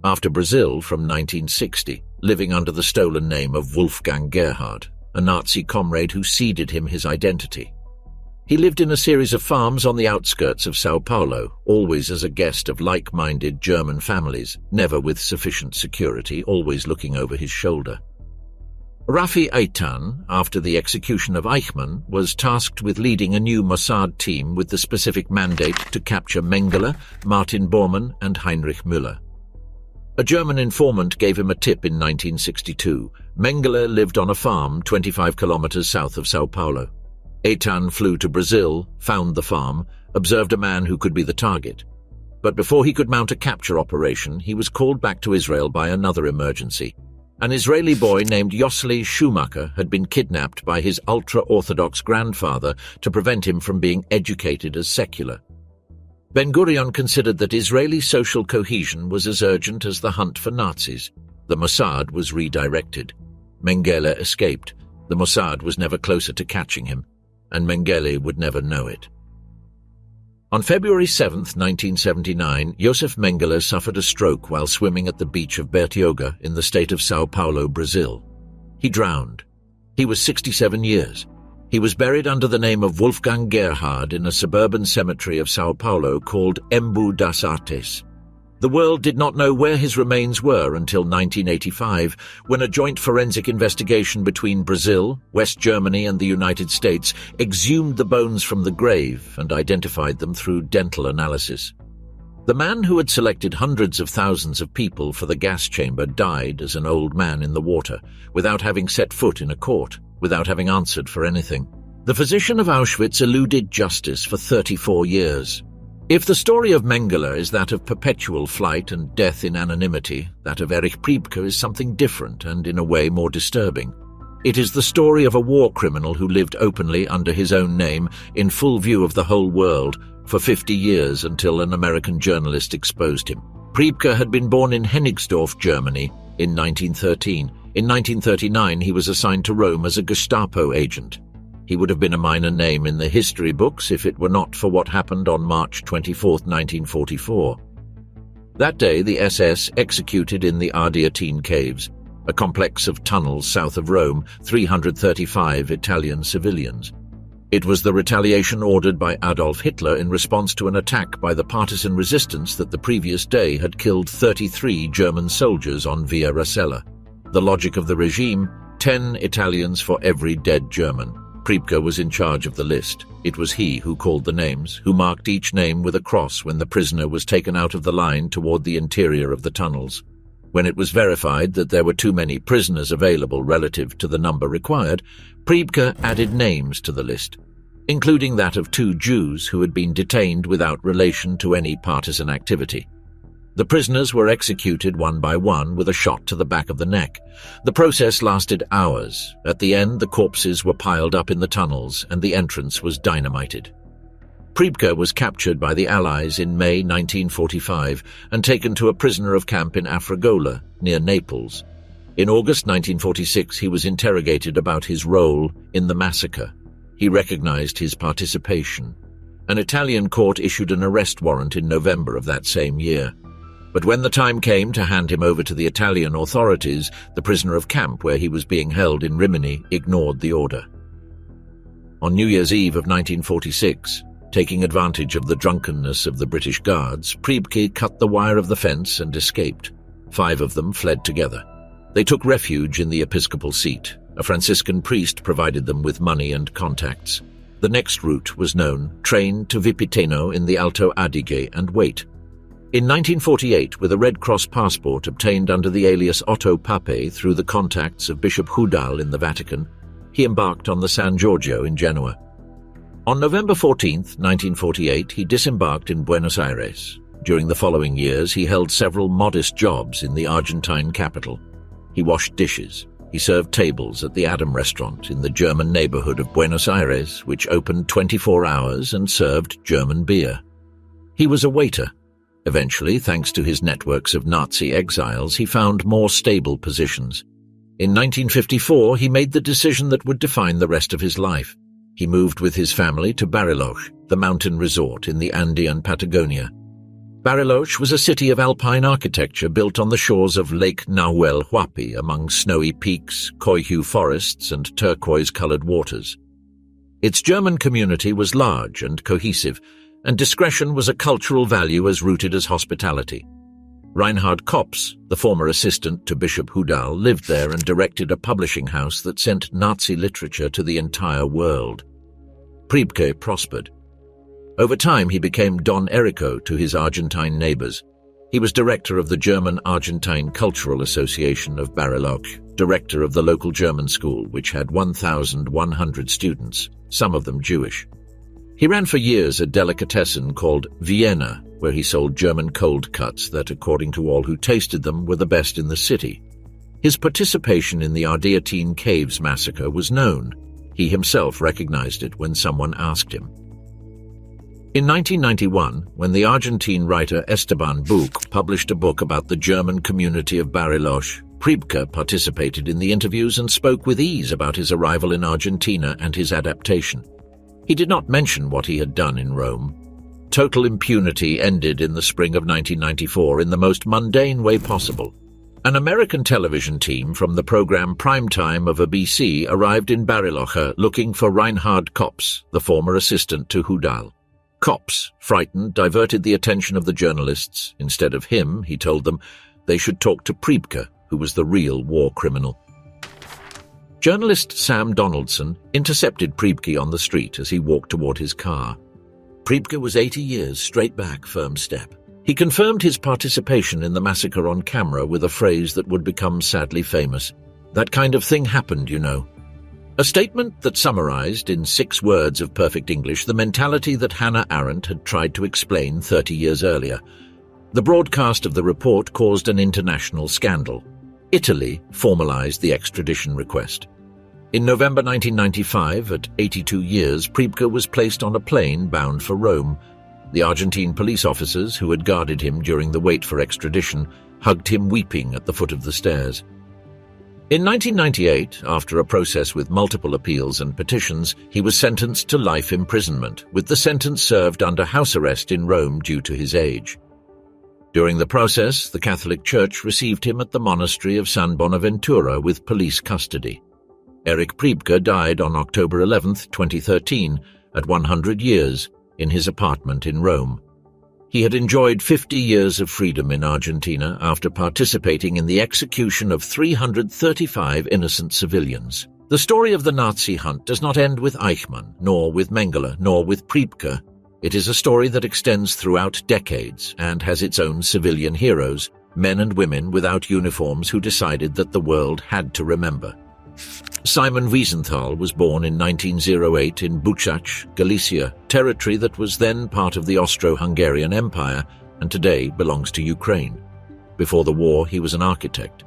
After Brazil from 1960, living under the stolen name of Wolfgang Gerhard, a Nazi comrade who ceded him his identity. He lived in a series of farms on the outskirts of Sao Paulo, always as a guest of like-minded German families, never with sufficient security, always looking over his shoulder. Rafi Eitan, after the execution of Eichmann, was tasked with leading a new Mossad team with the specific mandate to capture Mengele, Martin Bormann, and Heinrich Müller. A German informant gave him a tip in 1962. Mengele lived on a farm 25 kilometers south of Sao Paulo. Eitan flew to Brazil, found the farm, observed a man who could be the target. But before he could mount a capture operation, he was called back to Israel by another emergency. An Israeli boy named Yosseli Schumacher had been kidnapped by his ultra-Orthodox grandfather to prevent him from being educated as secular. Ben-Gurion considered that Israeli social cohesion was as urgent as the hunt for Nazis. The Mossad was redirected. Mengele escaped. The Mossad was never closer to catching him, and Mengele would never know it. On February 7, 1979, Josef Mengele suffered a stroke while swimming at the beach of Bertioga in the state of Sao Paulo, Brazil. He drowned. He was 67 years. He was buried under the name of Wolfgang Gerhard in a suburban cemetery of Sao Paulo called Embu das Artes. The world did not know where his remains were until 1985, when a joint forensic investigation between Brazil, West Germany, and the United States exhumed the bones from the grave and identified them through dental analysis. The man who had selected hundreds of thousands of people for the gas chamber died as an old man in the water, without having set foot in a court, without having answered for anything. The physician of Auschwitz eluded justice for 34 years. If the story of Mengele is that of perpetual flight and death in anonymity, that of Erich Priebke is something different and in a way more disturbing. It is the story of a war criminal who lived openly under his own name, in full view of the whole world, for 50 years until an American journalist exposed him. Priebke had been born in Hennigsdorf, Germany, in 1913. In 1939 he was assigned to Rome as a Gestapo agent. He would have been a minor name in the history books if it were not for what happened on March 24, 1944. That day, the SS executed in the Ardeatine Caves, a complex of tunnels south of Rome, 335 Italian civilians. It was the retaliation ordered by Adolf Hitler in response to an attack by the partisan resistance that the previous day had killed 33 German soldiers on Via Rasella. The logic of the regime: 10 Italians for every dead German. Priebke was in charge of the list. It was he who called the names, who marked each name with a cross when the prisoner was taken out of the line toward the interior of the tunnels. When it was verified that there were too many prisoners available relative to the number required, Priebke added names to the list, including that of 2 Jews who had been detained without relation to any partisan activity. The prisoners were executed one by one with a shot to the back of the neck. The process lasted hours. At the end, the corpses were piled up in the tunnels and the entrance was dynamited. Priebke was captured by the Allies in May 1945 and taken to a prisoner of camp in Afragola, near Naples. In August 1946, he was interrogated about his role in the massacre. He recognized his participation. An Italian court issued an arrest warrant in November of that same year. But when the time came to hand him over to the Italian authorities, the prisoner of camp where he was being held in Rimini ignored the order. On New Year's Eve of 1946, taking advantage of the drunkenness of the British guards, Priebke cut the wire of the fence and escaped. 5 of them fled together. They took refuge in the episcopal seat. A Franciscan priest provided them with money and contacts. The next route was known: train to Vipiteno in the Alto Adige and wait. In 1948, with a Red Cross passport obtained under the alias Otto Pape through the contacts of Bishop Hudal in the Vatican, he embarked on the San Giorgio in Genoa. On November 14, 1948, he disembarked in Buenos Aires. During the following years, he held several modest jobs in the Argentine capital. He washed dishes. He served tables at the Adam restaurant in the German neighborhood of Buenos Aires, which opened 24 hours and served German beer. He was a waiter. Eventually, thanks to his networks of Nazi exiles, he found more stable positions. In 1954, he made the decision that would define the rest of his life. He moved with his family to Bariloche, the mountain resort in the Andean Patagonia. Bariloche was a city of alpine architecture built on the shores of Lake Nahuel Huapi among snowy peaks, coihue forests, and turquoise-colored waters. Its German community was large and cohesive, and discretion was a cultural value as rooted as hospitality. Reinhard Kops, the former assistant to Bishop Hudal, lived there and directed a publishing house that sent Nazi literature to the entire world. Priebke prospered. Over time, he became Don Errico to his Argentine neighbors. He was director of the German Argentine Cultural Association of Bariloche, director of the local German school, which had 1,100 students, some of them Jewish. He ran for years a delicatessen called Vienna, where he sold German cold cuts that, according to all who tasted them, were the best in the city. His participation in the Argentina Caves massacre was known. He himself recognized it when someone asked him. In 1991, when the Argentine writer Esteban Buch published a book about the German community of Bariloche, Priebke participated in the interviews and spoke with ease about his arrival in Argentina and his adaptation. He did not mention what he had done in Rome. Total impunity ended in the spring of 1994 in the most mundane way possible. An American television team from the program Primetime of ABC arrived in Bariloche looking for Reinhard Kops, the former assistant to Hudal. Kops, frightened, diverted the attention of the journalists. Instead of him, he told them, they should talk to Priebke, who was the real war criminal. Journalist Sam Donaldson intercepted Priebke on the street as he walked toward his car. Priebke was 80 years, straight back, firm step. He confirmed his participation in the massacre on camera with a phrase that would become sadly famous. That kind of thing happened, you know. A statement that summarized in 6 words of perfect English the mentality that Hannah Arendt had tried to explain 30 years earlier. The broadcast of the report caused an international scandal. Italy formalized the extradition request. In November 1995, at 82 years, Priebke was placed on a plane bound for Rome. The Argentine police officers who had guarded him during the wait for extradition hugged him weeping at the foot of the stairs. In 1998, after a process with multiple appeals and petitions, he was sentenced to life imprisonment, with the sentence served under house arrest in Rome due to his age. During the process, the Catholic Church received him at the monastery of San Bonaventura with police custody. Erich Priebke died on October 11, 2013, at 100 years, in his apartment in Rome. He had enjoyed 50 years of freedom in Argentina after participating in the execution of 335 innocent civilians. The story of the Nazi hunt does not end with Eichmann, nor with Mengele, nor with Priebke. It is a story that extends throughout decades and has its own civilian heroes, men and women without uniforms who decided that the world had to remember. Simon Wiesenthal was born in 1908 in Buchach, Galicia, territory that was then part of the Austro-Hungarian Empire and today belongs to Ukraine. Before the war, he was an architect.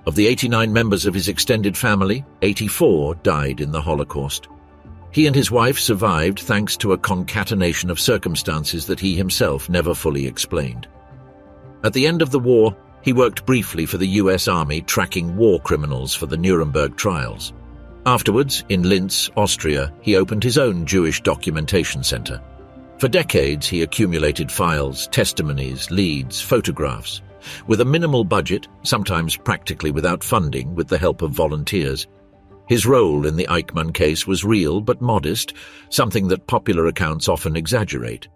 Of the 89 members of his extended family, 84 died in the Holocaust. He and his wife survived thanks to a concatenation of circumstances that he himself never fully explained. At the end of the war, he worked briefly for the US Army tracking war criminals for the Nuremberg trials. Afterwards, in Linz, Austria, he opened his own Jewish documentation center. For decades, he accumulated files, testimonies, leads, photographs. With a minimal budget, sometimes practically without funding, with the help of volunteers. His role in the Eichmann case was real but modest, something that popular accounts often exaggerate.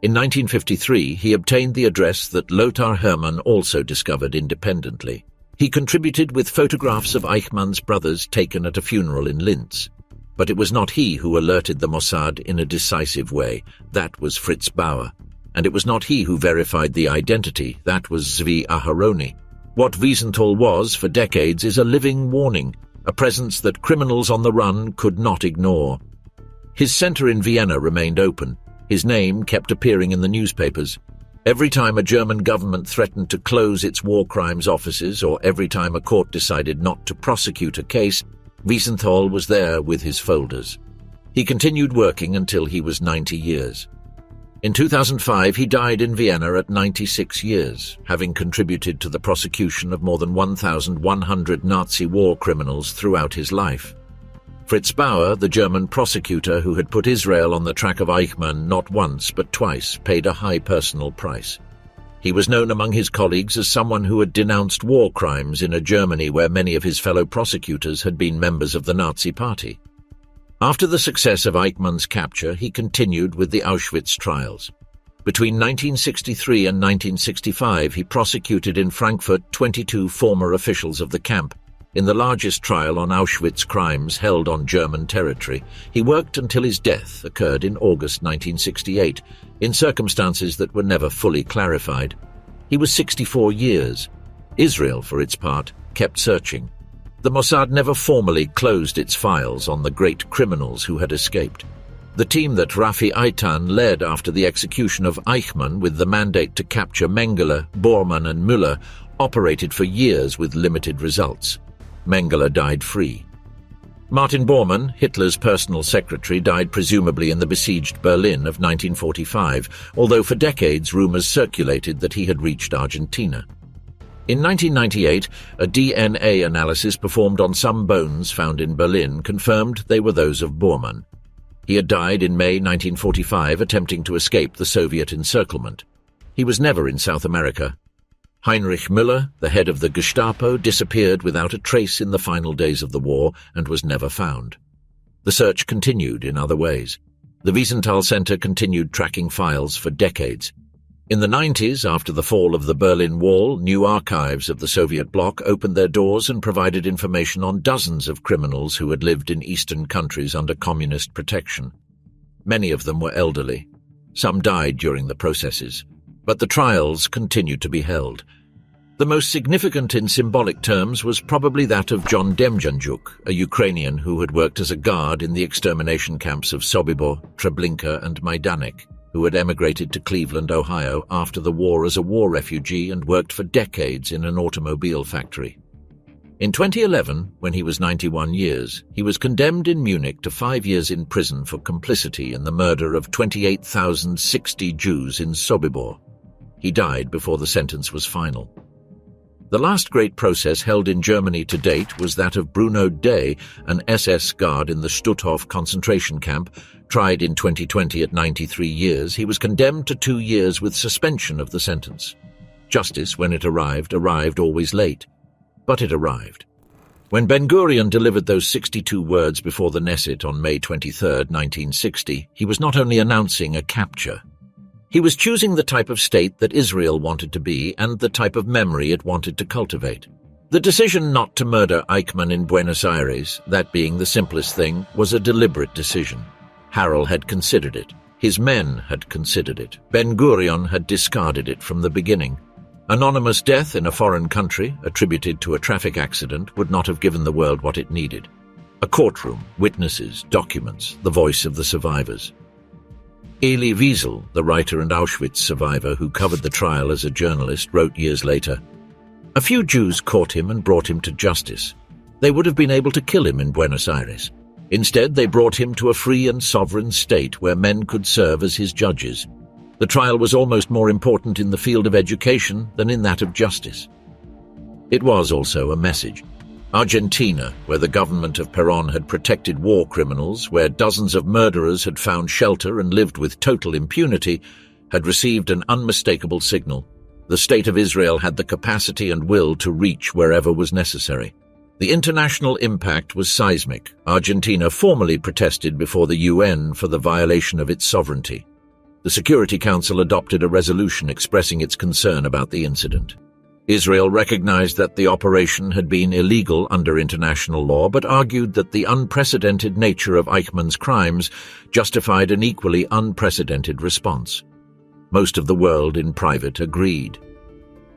In 1953, he obtained the address that Lothar Hermann also discovered independently. He contributed with photographs of Eichmann's brothers taken at a funeral in Linz. But it was not he who alerted the Mossad in a decisive way. That was Fritz Bauer. And it was not he who verified the identity. That was Zvi Aharoni. What Wiesenthal was for decades is a living warning, a presence that criminals on the run could not ignore. His center in Vienna remained open. His name kept appearing in the newspapers. Every time a German government threatened to close its war crimes offices or every time a court decided not to prosecute a case, Wiesenthal was there with his folders. He continued working until he was 90 years. In 2005, he died in Vienna at 96 years, having contributed to the prosecution of more than 1,100 Nazi war criminals throughout his life. Fritz Bauer, the German prosecutor who had put Israel on the track of Eichmann not once but twice, paid a high personal price. He was known among his colleagues as someone who had denounced war crimes in a Germany where many of his fellow prosecutors had been members of the Nazi Party. After the success of Eichmann's capture, he continued with the Auschwitz trials. Between 1963 and 1965, he prosecuted in Frankfurt 22 former officials of the camp. In the largest trial on Auschwitz crimes held on German territory, he worked until his death occurred in August 1968, in circumstances that were never fully clarified. He was 64 years. Israel, for its part, kept searching. The Mossad never formally closed its files on the great criminals who had escaped. The team that Adolf Eichmann led after the execution of Eichmann with the mandate to capture Mengele, Bormann and Müller operated for years with limited results. Mengele died free. Martin Bormann, Hitler's personal secretary, died presumably in the besieged Berlin of 1945, although for decades rumors circulated that he had reached Argentina. In 1998, a DNA analysis performed on some bones found in Berlin confirmed they were those of Bormann. He had died in May 1945 attempting to escape the Soviet encirclement. He was never in South America. Heinrich Müller, the head of the Gestapo, disappeared without a trace in the final days of the war and was never found. The search continued in other ways. The Wiesenthal Center continued tracking files for decades. In the 90s, after the fall of the Berlin Wall, new archives of the Soviet bloc opened their doors and provided information on dozens of criminals who had lived in Eastern countries under communist protection. Many of them were elderly. Some died during the processes. But the trials continued to be held. The most significant in symbolic terms was probably that of John Demjanjuk, a Ukrainian who had worked as a guard in the extermination camps of Sobibor, Treblinka and Majdanek, who had emigrated to Cleveland, Ohio after the war as a war refugee and worked for decades in an automobile factory. In 2011, when he was 91 years, he was condemned in Munich to 5 years in prison for complicity in the murder of 28,060 Jews in Sobibor. He died before the sentence was final. The last great process held in Germany to date was that of Bruno Day, an SS guard in the Stutthof concentration camp. Tried in 2020 at 93 years, he was condemned to 2 years with suspension of the sentence. Justice, when it arrived always late. But it arrived. When Ben-Gurion delivered those 62 words before the Knesset on May 23, 1960, he was not only announcing a capture. He was choosing the type of state that Israel wanted to be and the type of memory it wanted to cultivate. The decision not to murder Eichmann in Buenos Aires, that being the simplest thing, was a deliberate decision. Harel had considered it. His men had considered it. Ben-Gurion had discarded it from the beginning. Anonymous death in a foreign country, attributed to a traffic accident, would not have given the world what it needed. A courtroom, witnesses, documents, the voice of the survivors. Elie Wiesel, the writer and Auschwitz survivor who covered the trial as a journalist, wrote years later, "A few Jews caught him and brought him to justice. They would have been able to kill him in Buenos Aires. Instead, they brought him to a free and sovereign state where men could serve as his judges. The trial was almost more important in the field of education than in that of justice." It was also a message. Argentina, where the government of Perón had protected war criminals, where dozens of murderers had found shelter and lived with total impunity, had received an unmistakable signal. The State of Israel had the capacity and will to reach wherever was necessary. The international impact was seismic. Argentina formally protested before the UN for the violation of its sovereignty. The Security Council adopted a resolution expressing its concern about the incident. Israel recognized that the operation had been illegal under international law, but argued that the unprecedented nature of Eichmann's crimes justified an equally unprecedented response. Most of the world in private agreed.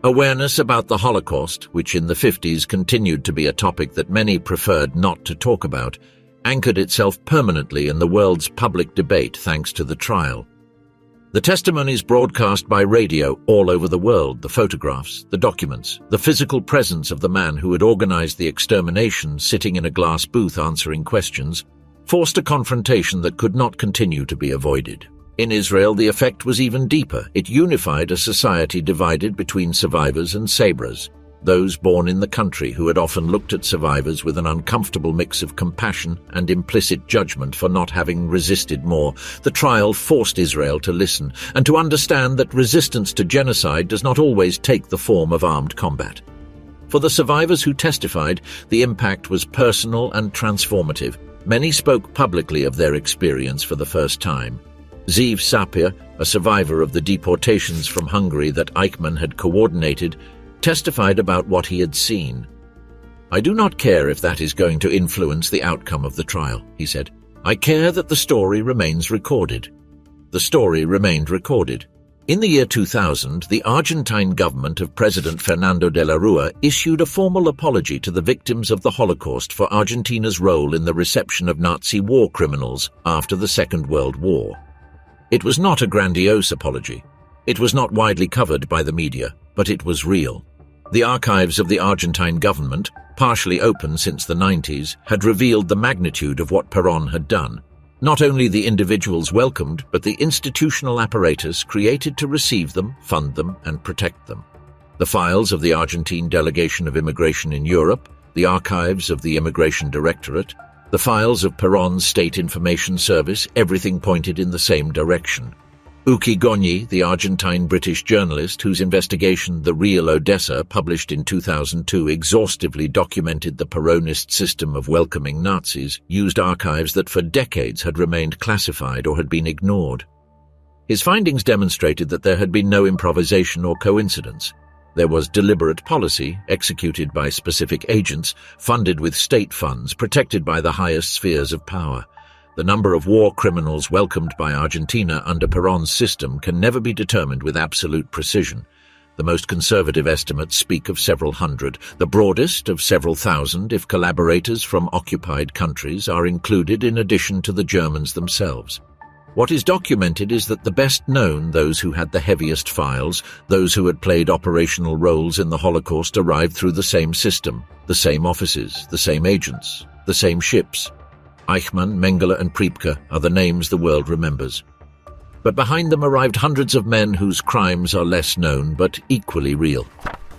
Awareness about the Holocaust, which in the 50s continued to be a topic that many preferred not to talk about, anchored itself permanently in the world's public debate thanks to the trial. The testimonies broadcast by radio all over the world, the photographs, the documents, the physical presence of the man who had organized the extermination sitting in a glass booth answering questions, forced a confrontation that could not continue to be avoided. In Israel, the effect was even deeper. It unified a society divided between survivors and sabres. those born in the country who had often looked at survivors with an uncomfortable mix of compassion and implicit judgment for not having resisted more. The trial forced Israel to listen and to understand that resistance to genocide does not always take the form of armed combat. For the survivors who testified, the impact was personal and transformative. Many spoke publicly of their experience for the first time. Ziv Sapir, a survivor of the deportations from Hungary that Eichmann had coordinated, testified about what he had seen. "I do not care if that is going to influence the outcome of the trial," he said. "I care that the story remains recorded." The story remained recorded. In the year 2000, the Argentine government of President Fernando de la Rúa issued a formal apology to the victims of the Holocaust for Argentina's role in the reception of Nazi war criminals after the Second World War. It was not a grandiose apology. It was not widely covered by the media, but it was real. The archives of the Argentine government, partially open since the 90s, had revealed the magnitude of what Perón had done. Not only the individuals welcomed, but the institutional apparatus created to receive them, fund them, and protect them. The files of the Argentine Delegation of Immigration in Europe, the archives of the Immigration Directorate, the files of Perón's State Information Service, everything pointed in the same direction. Uki Gonyi, the Argentine-British journalist whose investigation The Real Odessa, published in 2002, exhaustively documented the Peronist system of welcoming Nazis, used archives that for decades had remained classified or had been ignored. His findings demonstrated that there had been no improvisation or coincidence. There was deliberate policy, executed by specific agents, funded with state funds, protected by the highest spheres of power. The number of war criminals welcomed by Argentina under Perón's system can never be determined with absolute precision. The most conservative estimates speak of several hundred, the broadest of several thousand if collaborators from occupied countries are included in addition to the Germans themselves. What is documented is that the best known, those who had the heaviest files, those who had played operational roles in the Holocaust, arrived through the same system, the same offices, the same agents, the same ships. Eichmann, Mengele and Priebke are the names the world remembers. But behind them arrived hundreds of men whose crimes are less known but equally real.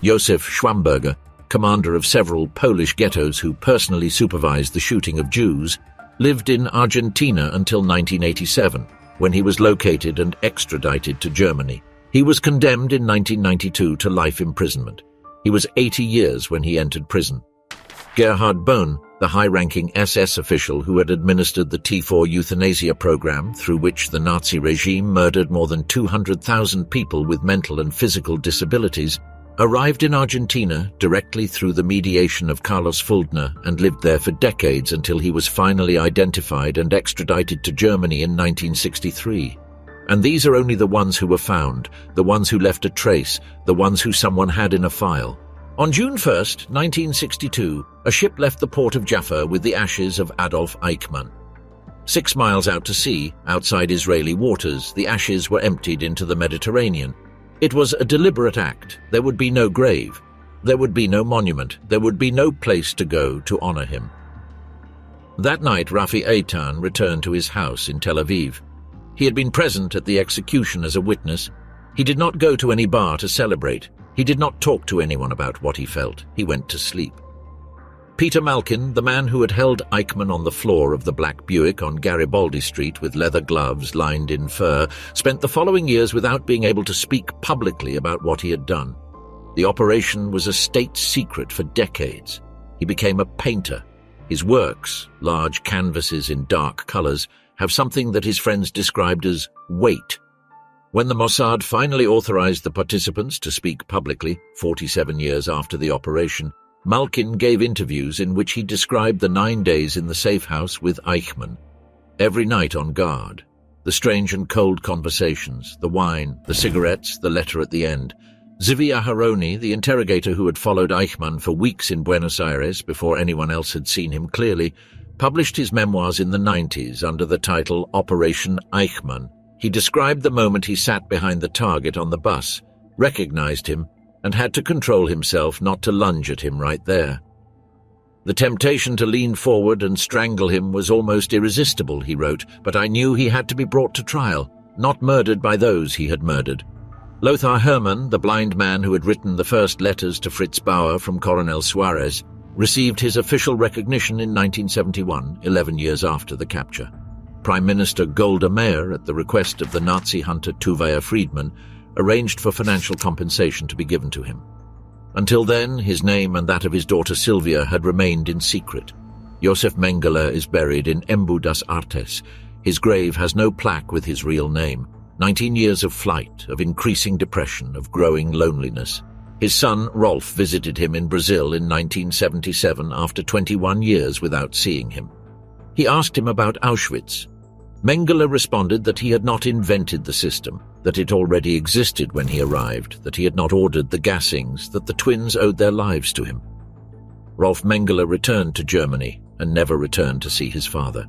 Josef Schwamberger, commander of several Polish ghettos who personally supervised the shooting of Jews, lived in Argentina until 1987, when he was located and extradited to Germany. He was condemned in 1992 to life imprisonment. He was 80 years when he entered prison. Gerhard Bohn, the high-ranking SS official who had administered the T4 euthanasia program through which the Nazi regime murdered more than 200,000 people with mental and physical disabilities, arrived in Argentina directly through the mediation of Carlos Fuldner and lived there for decades until he was finally identified and extradited to Germany in 1963. And these are only the ones who were found, the ones who left a trace, the ones who someone had in a file. On June 1st, 1962, a ship left the port of Jaffa with the ashes of Adolf Eichmann. 6 miles out to sea, outside Israeli waters, the ashes were emptied into the Mediterranean. It was a deliberate act. There would be no grave. There would be no monument. There would be no place to go to honor him. That night, Rafi Eitan returned to his house in Tel Aviv. He had been present at the execution as a witness. He did not go to any bar to celebrate. He did not talk to anyone about what he felt. He went to sleep. Peter Malkin, the man who had held Eichmann on the floor of the black Buick on Garibaldi Street with leather gloves lined in fur, spent the following years without being able to speak publicly about what he had done. The operation was a state secret for decades. He became a painter. His works, large canvases in dark colors, have something that his friends described as weight. When the Mossad finally authorized the participants to speak publicly, 47 years after the operation, Malkin gave interviews in which he described the 9 days in the safe house with Eichmann. Every night on guard. The strange and cold conversations, the wine, the cigarettes, the letter at the end. Zivi Aharoni, the interrogator who had followed Eichmann for weeks in Buenos Aires before anyone else had seen him clearly, published his memoirs in the 90s under the title Operation Eichmann. He described the moment he sat behind the target on the bus, recognized him, and had to control himself not to lunge at him right there. The temptation to lean forward and strangle him was almost irresistible, he wrote, but I knew he had to be brought to trial, not murdered by those he had murdered. Lothar Hermann, the blind man who had written the first letters to Fritz Bauer from Coronel Suarez, received his official recognition in 1971, 11 years after the capture. Prime Minister Golda Meir, at the request of the Nazi hunter Tuvia Friedman, arranged for financial compensation to be given to him. Until then, his name and that of his daughter Sylvia had remained in secret. Josef Mengele is buried in Embu das Artes. His grave has no plaque with his real name. 19 years of flight, of increasing depression, of growing loneliness. His son, Rolf, visited him in Brazil in 1977 after 21 years without seeing him. He asked him about Auschwitz. Mengele responded that he had not invented the system, that it already existed when he arrived, that he had not ordered the gassings, that the twins owed their lives to him. Rolf Mengele returned to Germany and never returned to see his father.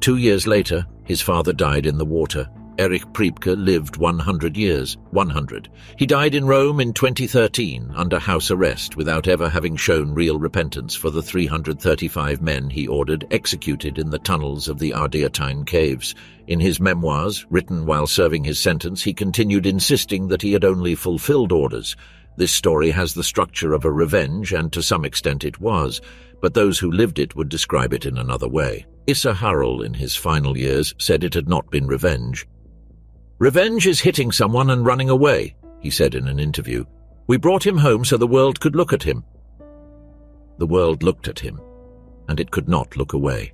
2 years later, his father died in the water. Erich Priebke lived 100 years. 100. He died in Rome in 2013 under house arrest without ever having shown real repentance for the 335 men he ordered executed in the tunnels of the Ardeatine caves. In his memoirs, written while serving his sentence, he continued insisting that he had only fulfilled orders. This story has the structure of a revenge, and to some extent it was, but those who lived it would describe it in another way. Issa Harrell, in his final years, said it had not been revenge. "Revenge is hitting someone and running away," he said in an interview. "We brought him home so the world could look at him." The world looked at him, and it could not look away.